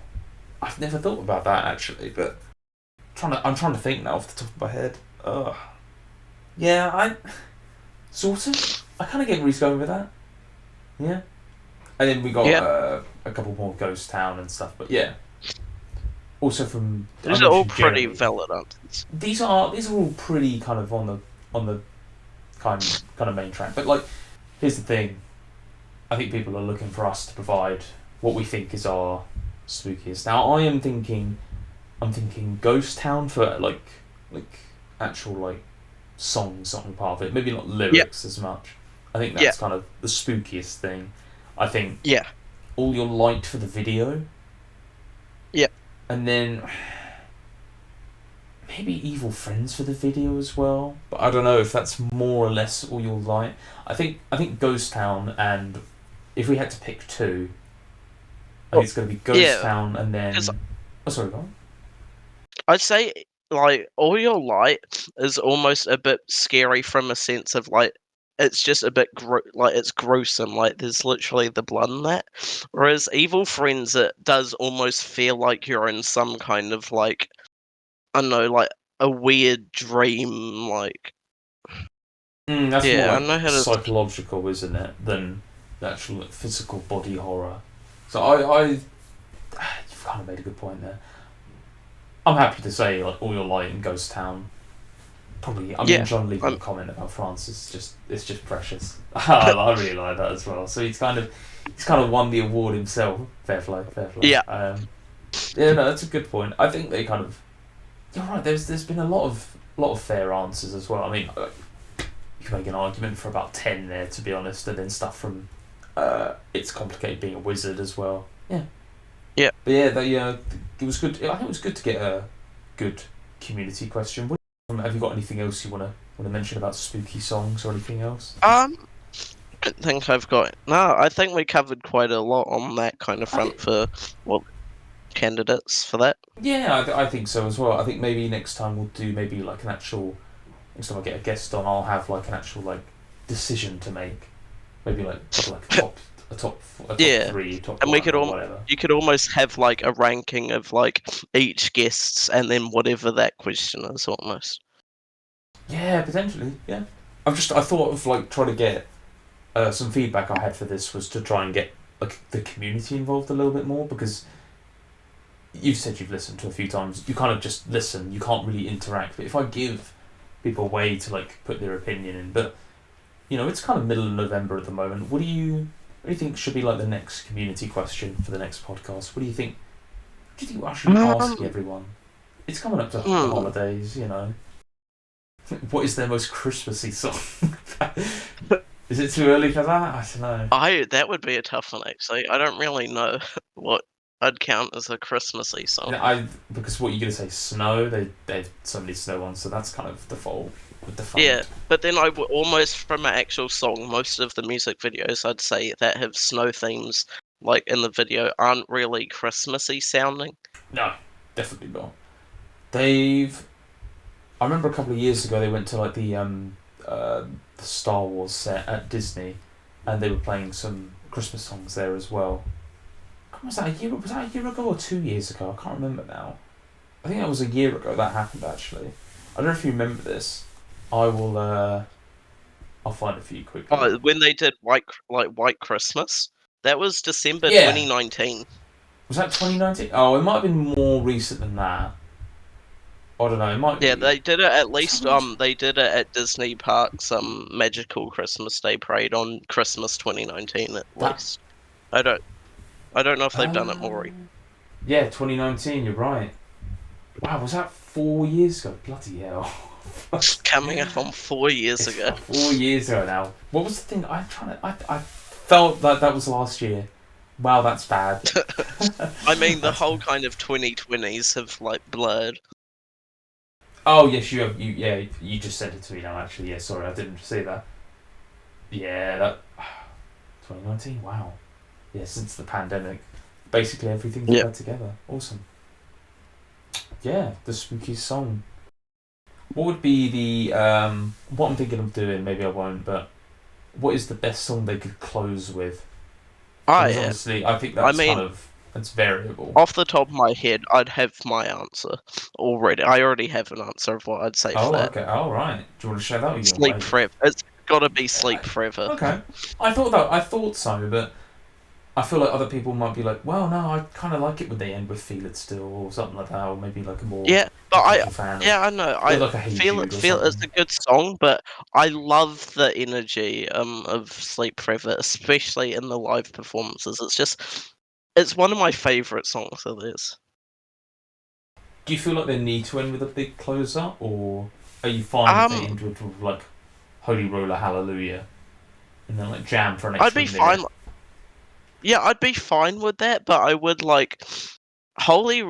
I've never thought about that actually, but I'm trying to think now off the top of my head. Yeah, I kind of get where he's going with that. Yeah. And then we got a couple more Ghost Town and stuff, but yeah. Also from these are all pretty valid answers. These are all pretty kind of on the kind of main track, but like. Here's the thing, I think people are looking for us to provide what we think is our spookiest. Now I'm thinking Ghost Town for like actual like song part of it. Maybe not lyrics as much. I think that's kind of the spookiest thing. I think All Your Light for the video. Yeah. And then maybe Evil Friends for the video as well, but I don't know if that's more or less All Your Light. I think Ghost Town, and if we had to pick two, I think it's going to be Ghost Town and then... Oh, sorry, go on. I'd say, like, All Your Light is almost a bit scary from a sense of, like, it's just a bit, it's gruesome, like, there's literally the blood in that. Whereas Evil Friends, it does almost feel like you're in some kind of, like, I don't know, like a weird dream, like. That's more like psychological, isn't it, than the actual physical body horror. So you've kind of made a good point there. I'm happy to say like All Your Light and Ghost Town. Probably, I mean, John leaving a comment about France is just precious. I really like that as well. So he's kind of won the award himself. Fair play. Yeah. No, that's a good point. I think they kind of. You're right. There's been a lot of fair answers as well. I mean, you can make an argument for about 10 there, to be honest, and then stuff from It's Complicated Being a Wizard as well. Yeah. Yeah. But yeah, it was good. I think it was good to get a good community question. Have you got anything else you want to mention about spooky songs or anything else? I don't think I've got. No, I think we covered quite a lot on that kind of front for candidates for that. Yeah, I think so as well. I think maybe next time we'll do maybe like an actual. Next time I get a guest on, I'll have like an actual like decision to make. Maybe like a top 3, top and 1, we could whatever. You could almost have like a ranking of like each guest's and then whatever that question is almost. Yeah, potentially. Yeah, I thought of like trying to get some feedback I had for this was to try and get like the community involved a little bit more, because you've said you've listened to a few times. You kind of just listen. You can't really interact. But if I give people a way to like put their opinion in, but it's kind of middle of November at the moment. What do you think should be like the next community question for the next podcast? What do you think? Do you think I should ask everyone? It's coming up to the holidays, What is their most Christmassy song? Is it too early for that? I don't know. That would be a tough one actually. I don't really know what I'd count as a Christmassy song. Because what you're gonna say, Snow. They have so many Snow ones, so that's kind of default. Yeah, but then I would almost from an actual song, most of the music videos I'd say that have snow themes like in the video aren't really Christmassy sounding. No, definitely not. I remember a couple of years ago they went to like the Star Wars set at Disney, and they were playing some Christmas songs there as well. Was that a year ago or 2 years ago? I can't remember now. I think that was a year ago that happened actually. I don't know if you remember this. I will. I'll find it for you quickly. Oh, when they did White Christmas, that was December Yeah. 2019. Was that 2019? Oh, it might have been more recent than that. I don't know. It might Yeah, be. they did it at least. They did it at Disney Park's Magical Christmas Day Parade on Christmas 2019 at That. least. I don't. I don't know if they've done it more. Yeah, 2019. You're right. Wow, was that 4 years ago? Bloody hell. Coming up on 4 years It's ago. 4 years ago now. What was the thing? I felt like that was last year. Wow, that's bad. I mean, the That's whole bad. kind of 2020s have blurred. Oh yes, you have. You just sent it to me now. Actually, yeah. Sorry, I didn't see that. Yeah, that 2019. Wow. Yeah, since the pandemic, basically everything's Yeah. blurred together. Awesome. Yeah, the spookiest song. What would be the what I'm thinking of doing? Maybe I won't, but what is the best song they could close with? Because Yeah. obviously, I think I that's mean, that's variable. off the top of my head, I'd have my answer already. I already have an answer of what I'd say for Oh, that. okay. All right. Do you want to share that? Or you Sleep wait? Forever. It's gotta be Sleep Forever. Okay. I thought so, but I feel like other people might be like, well, no, I kind of like it when they end with "Feel It Still" or something like that, or maybe like a more Yeah, but casual fan. I know. Or I like a Hey feel Jude or feel it's something. a good song, but I love the energy of Sleep Forever, especially in the live performances. It's one of my favorite songs of theirs. Do you feel like they need to end with a big closer, or are you fine if they Um, end with like "Holy Roller Hallelujah" and then like jam for an I'd extra be fine. minute? Yeah, I'd be fine with that, but I would like Holy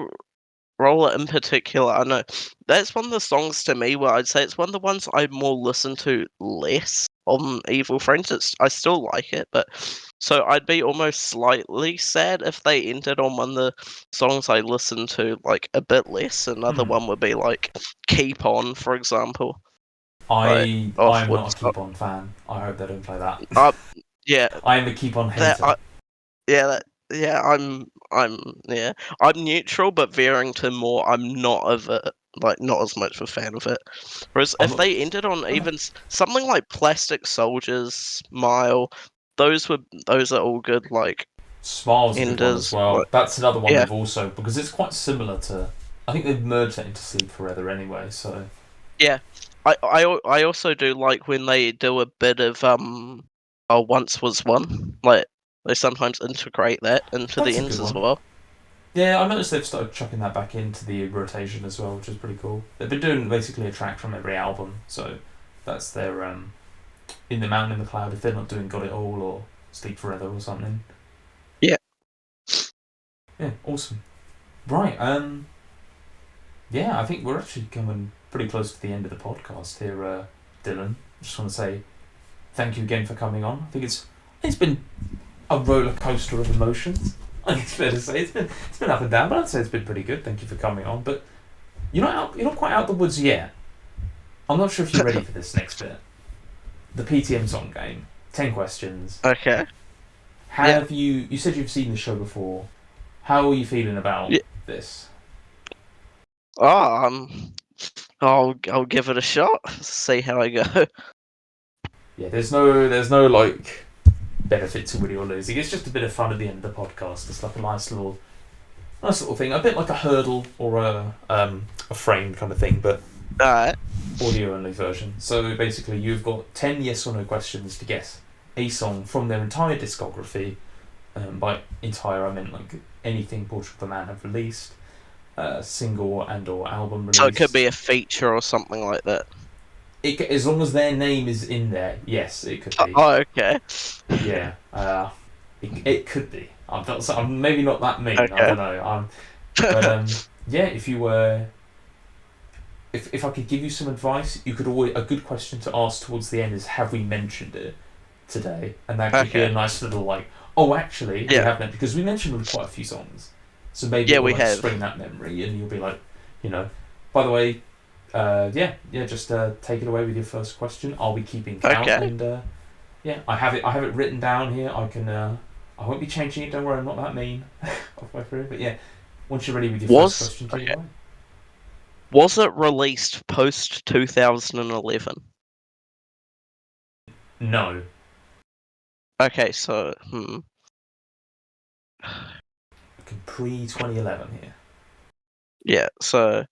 Roller in particular. I know that's one of the songs to me where I'd say it's one of the ones I more listen to less on Evil Friends. I still like it, but so I'd be almost slightly sad if they ended on one of the songs I listen to like a bit less. Another Hmm. one would be like Keep On, for example. Like I off am not a Woodstock. Keep On fan. I hope they don't play that. Uh, yeah, I am a Keep On that hater. yeah, yeah, yeah, I'm neutral, but veering to more. I'm not of it, like not as much of a fan of it. Whereas I'm if not. they ended on Okay. even something like Plastic Soldiers, Smile, those are all good like Smile's a good one as enders. well. Like, That's another one yeah, they've also because it's quite similar to. I think they've merged that into Sleep Forever anyway. So yeah. I also do like when they do a bit of Once Was One. Like they sometimes integrate that into the that's a good ends as one. well. Yeah, I noticed they've started chucking that back into the rotation as well, which is pretty cool. They've been doing basically a track from every album, so that's their In the Mountain in the Cloud if they're not doing Got It All or Sleep Forever or something. Yeah. Yeah, awesome. Right, yeah, I think we're actually coming pretty close to the end of the podcast here, Dylan. I just want to say thank you again for coming on. I think it's been a roller coaster of emotions. I think it's fair to say it's been up and down, but I'd say it's been pretty good. Thank you for coming on. But you're not quite out the woods yet. I'm not sure if you're ready for this next bit. The PTM Song Game. 10 questions. Okay. Have you said you've seen the show before? How are you feeling about Yeah. this? Oh, I'll give it a shot. See how I go. Yeah, there's no like benefit to winning or losing. It's just a bit of fun at the end of the podcast. It's like a nice little thing, a bit like a hurdle or a frame kind of thing, but Alright. audio only version. So basically, you've got 10 yes or no questions to guess a song from their entire discography. By entire, I meant like anything Portugal the Man have released, single and or album release. So it could be a feature or something like that. As long as their name is in there, yes, it could be. Oh, okay. Yeah, it could be. I'm maybe not that mean. Okay. I don't know. But yeah, if you were, if I could give you some advice, you could always a good question to ask towards the end is, have we mentioned it today? And that could be a nice little like, oh, actually, we have mentioned, because we mentioned quite a few songs, so maybe Yeah, it'll we like have. spring that memory, and you'll be like, by the way, just take it away with your first question. I'll be keeping count, Okay. and yeah, I have it written down here. I can I won't be changing it. Don't worry, I'm not that mean halfway through. But yeah, once you're ready with your first question, take it away. Was it released post 2011? No. Okay, so Pre-2011 here. yeah, so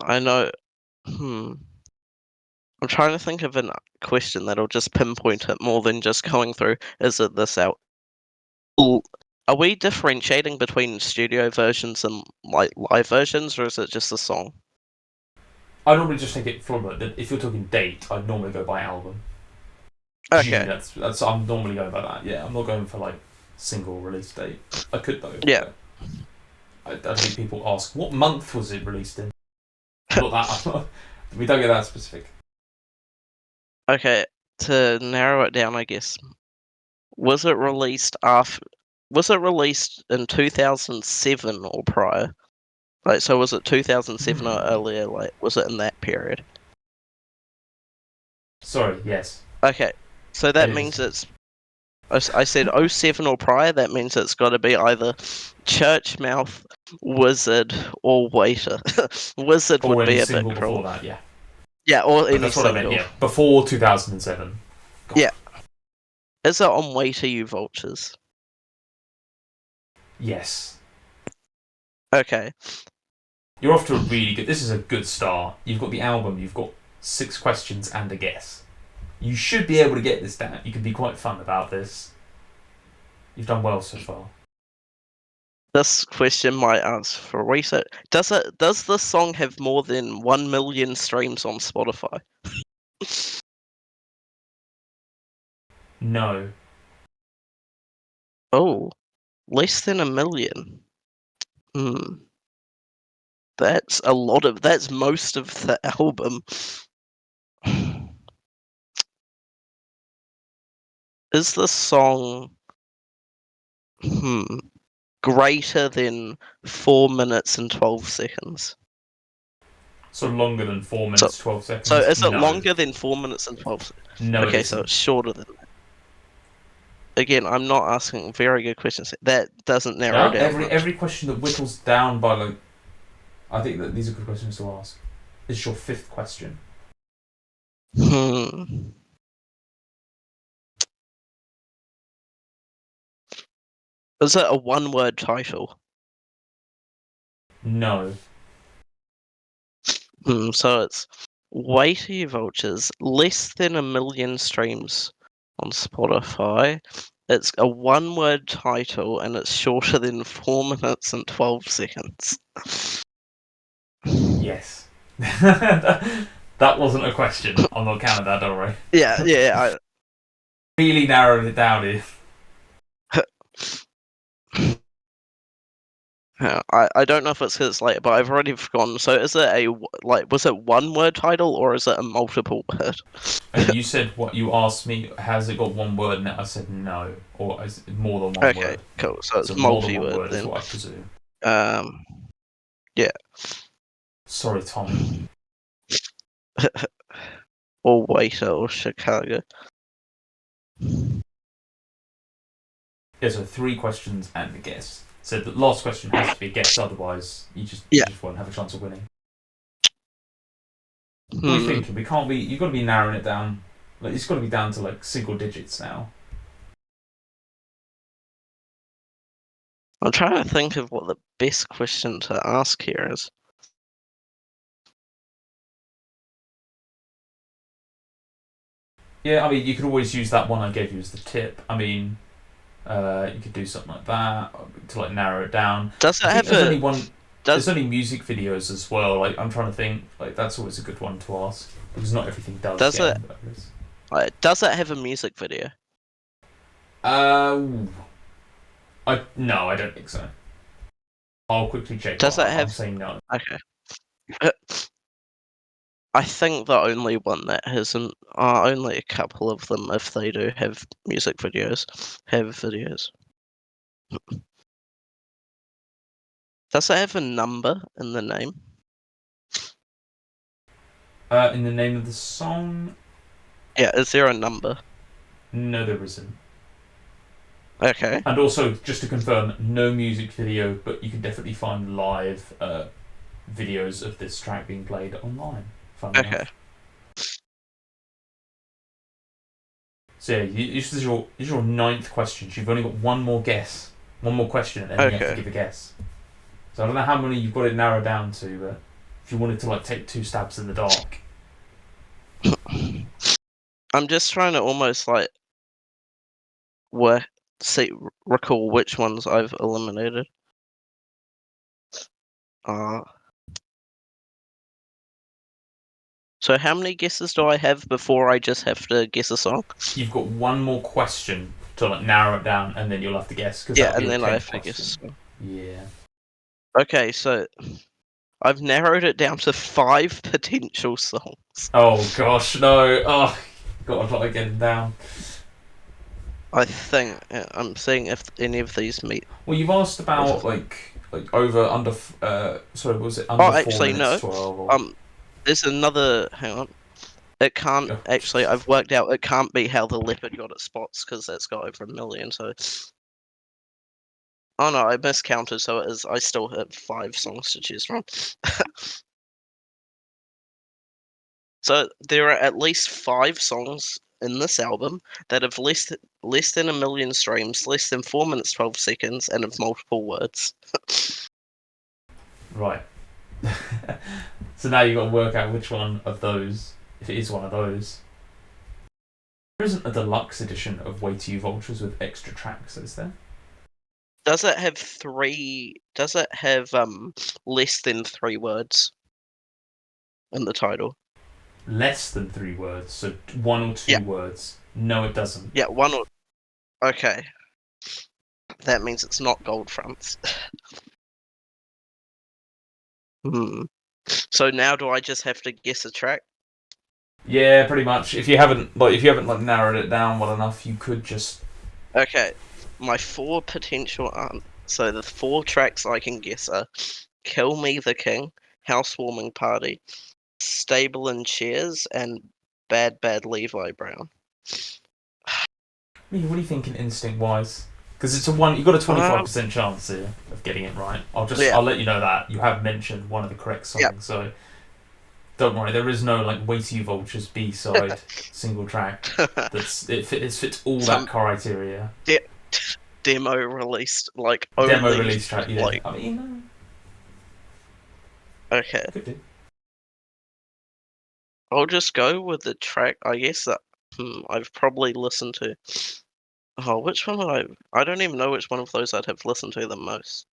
I know. I'm trying to think of a question that'll just pinpoint it more than just going through. Is it this out? Are we differentiating between studio versions and like live versions, or is it just a song? I normally just take it from it. If you're talking date, I'd normally go by album. Okay. That's I'm normally going by that. Yeah, I'm not going for like single release date. I could though. Yeah. I think people ask what month was it released in. Not that. We don't get that specific. Okay. To narrow it down, I guess. Was it released after? Was it released in 2007 or prior? Like, so was it 2007 or earlier? Like, was it in that period? Sorry. Yes. Okay. So that means it's. I said 07 or prior. That means it's got to be either Churchmouth, Wizard, or Waiter. Wizard or would be a bit single cruel. before that. Yeah. Yeah, or But any that's what single. I meant. Yeah. Before 2007. God. Yeah. Is it on Waiter, You Vultures? Yes. Okay. You're off to a really good. This is a good start. You've got the album. You've got 6 questions and a guess. You should be able to get this down. You can be quite fun about this. You've done well so far. This question might ask for research. Does the song have more than 1 million streams on Spotify? No. Oh, less than 1 million. That's a lot of. That's most of the album. Is the song greater than 4 minutes and 12 seconds? So longer than 4 minutes, 12 seconds? So is it No. longer than 4 minutes and 12 seconds? No, okay, it so isn't. it's shorter than that. Again, I'm not asking very good questions. That doesn't narrow down much. Every question that whittles down by like... I think that these are good questions to ask. This is your 5th question. Is it a one-word title? No. So it's Weighty Vultures, less than 1 million streams on Spotify. It's a one-word title and it's shorter than 4 minutes and 12 seconds. Yes. That wasn't a question. I'm not counting that, don't worry. Yeah. Really narrowed it down here. I don't know if it's because it's late, but I've already forgotten. So is it was it one word title or is it a multiple word? You said what you asked me, has it got one word in it? I said no. Or is it more than one word? Okay, cool. So it's more than one multi-word word then. is what I presume. Yeah. Sorry, Tommy. Or Waiter or Chicago. Yeah, so 3 questions and a guess. So the last question has to be a guess, otherwise you just won't have a chance of winning. What are you thinking? We can't be. You've got to be narrowing it down. Like it's got to be down to like single digits now. I'm trying to think of what the best question to ask here is. Yeah, I mean, you could always use that one I gave you as the tip. I mean, you could do something like that to like narrow it down. Does it have There's only music videos as well. Like I'm trying to think. Like that's always a good one to ask because not everything does. Does it have a music video? No, I don't think so. I'll quickly check. I'm saying no. Okay. I think the only one that hasn't, only a couple of them, if they do have music videos, have videos. Does it have a number in the name? In the name of the song? Yeah, is there a number? No, there isn't. Okay. And also, just to confirm, no music video, but you can definitely find live videos of this track being played online. Funny Okay. enough. So yeah, this is your 9th question. So you've only got one more guess, one more question, and then you have to Okay. give a guess. So I don't know how many you've got it narrowed down to, but if you wanted to like take 2 stabs in the dark. I'm just trying to almost like recall which ones I've eliminated. So how many guesses do I have before I just have to guess a song? You've got one more question to like narrow it down, and then you'll have to guess. Cause Yeah, that'll be and your then I 10th have to guess. question. Yeah. Okay, so I've narrowed it down to 5 potential songs. Oh gosh, no! Oh, got a lot of getting down. I think I'm seeing if any of these meet. Well, you've asked about like over under. Sorry, was it under Oh, 4 actually, minutes no. 12? Or... There's another. Hang on. It can't Oh, actually. I've worked out it can't be How the Leopard Got Its Spots because that's got over 1 million. So. Oh no, I miscounted. So it is. I still have 5 songs to choose from. So there are at least 5 songs in this album that have less than 1 million streams, less than 4 minutes 12 seconds, and have multiple words. Right. So now you've got to work out which one of those, if it is one of those. There isn't a deluxe edition of Way to You Vultures with extra tracks, is there? Does it have 3? Does it have less than 3 words in the title? Less than 3 words, so 1 or 2 words. No, it doesn't. Yeah, 1 or. Okay. That means it's not Gold Fronts. So now do I just have to guess a track? Yeah, pretty much. If you haven't narrowed it down well enough, you could just. Okay, my 4 potential so the 4 tracks I can guess are "Kill Me the King," "Housewarming Party," "Stable in Chairs," and "Bad Bad Levi Brown." What are you thinking instinct wise? Because it's you've got a 25% chance here of getting it right. I'll let you know that you have mentioned one of the correct songs, so don't worry. There is no like "Way to You Vultures" B-side single track it fits all that criteria. Demo released, like Demo only, release track, yeah. like, I mean, okay. could do. I'll just go with the track. I guess that I've probably listened to. Oh, which one I don't even know which one of those I'd have listened to the most.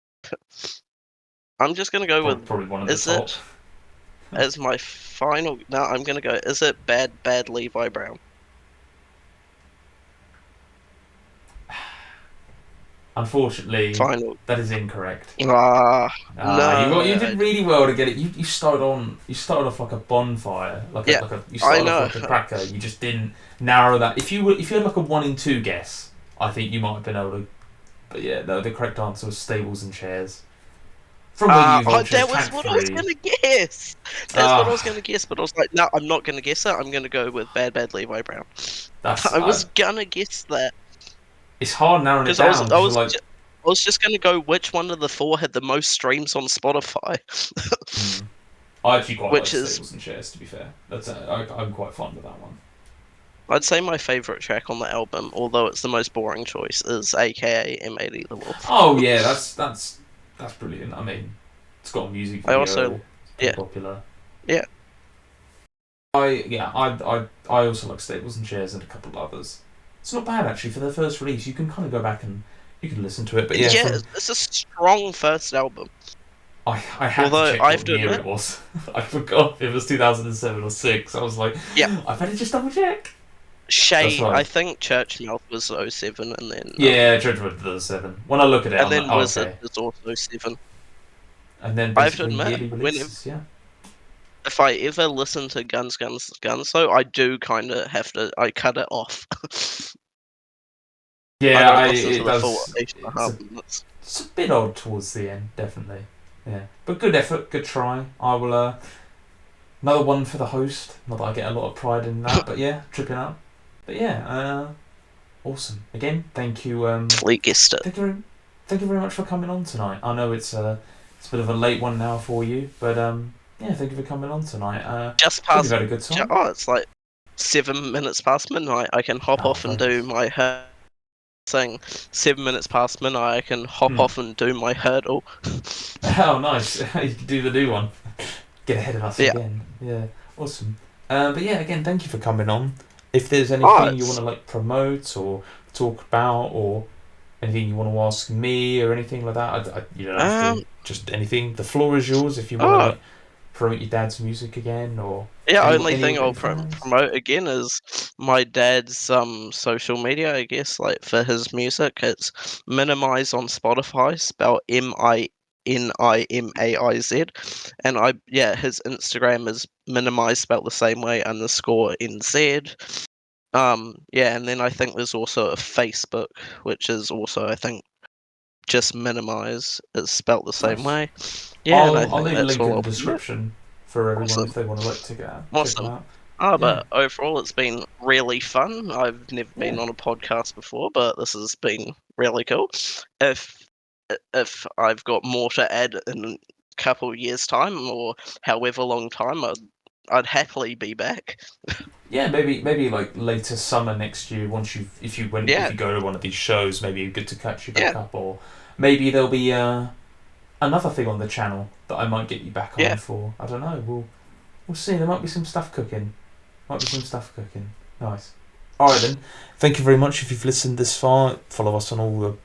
I'm just gonna go with. Probably one of the Is top. it as my final? No, I'm gonna go. Is it Bad Bad Levi Brown? Unfortunately, Final. that is incorrect. No. You did really well to get it. You started off like a bonfire, you started off like a cracker. You just didn't narrow that. If you had like a 1 in 2 guess, I think you might have been able to. But yeah, no, the correct answer was Stables and Chairs. From That was what I was gonna guess. That's what I was gonna guess, but I was like, no, I'm not gonna guess that. I'm gonna go with Bad Bad Levi Brown. I was gonna guess that. It's hard narrowing it down. I was just gonna go which one of the 4 had the most streams on Spotify. I actually quite like Stables and Chairs, to be fair. I'm quite fond of that one. I'd say my favourite track on the album, although it's the most boring choice, is AKA M80 The Wolf. Oh yeah, that's brilliant. I mean, it's got a music video. It's pretty popular. Yeah. I also like Stables and Chairs and a couple of others. It's not bad actually for their first release. You can kind of go back and you can listen to it. But it's a strong first album. I had to check what year it was. I forgot if it was 2007 or 6. I was like, I better just double check. I think Churchmouth was 07 and then... Churchmouth was 07. When I look at it, and I'm then Wizard is also 7. And then I have to basically admit, yearly releases, if I ever listen to Guns, so I do kind of have to... I cut it off. It does. It's a bit odd towards the end, definitely. Yeah, but good effort, good try. I will... another one for the host. Not that I get a lot of pride in that, but yeah, tripping up. But yeah, awesome. Again, thank you. We guessed it. Thank you very much for coming on tonight. I know it's It's a bit of a late one now for you, but yeah, thank you for coming on tonight. Just Hope past. you've had a good time. It's like 7 minutes past midnight. I can hop off and do my thing. 7 minutes past midnight, I can hop off and do my hurdle. Oh, nice. You can do the new one. Get ahead of us again. Yeah, awesome. But yeah, again, thank you for coming on. If there's anything you want to like promote or talk about, or anything you want to ask me or anything like that, you don't have to. Just anything. The floor is yours. If you want to like promote your dad's music again, or only thing I'll promote again is my dad's social media. I guess like for his music, it's Minimize on Spotify, spelled MINIMAIZ, and his Instagram is Minimize, spelled the same way, _NZ. And then I think there's also a Facebook, which is also, I think, just Minimize. It's spelt the same way. Yeah, I'll leave a link in the description for everyone if they want to like check it out. Awesome. But overall, it's been really fun. I've never been on a podcast before, but this has been really cool. If I've got more to add in a couple years' time, or however long time, I'd happily be back. Yeah, maybe like later summer next year. If you go to one of these shows, maybe good to catch you back up, or maybe there'll be another thing on the channel that I might get you back on for. I don't know. We'll see. There might be some stuff cooking. Nice. All right then. Thank you very much if you've listened this far. Follow us on all the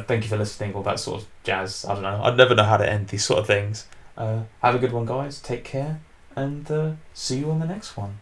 thank you for listening, all that sort of jazz. I don't know. I'd never know how to end these sort of things. Have a good one, guys. Take care, and see you on the next one.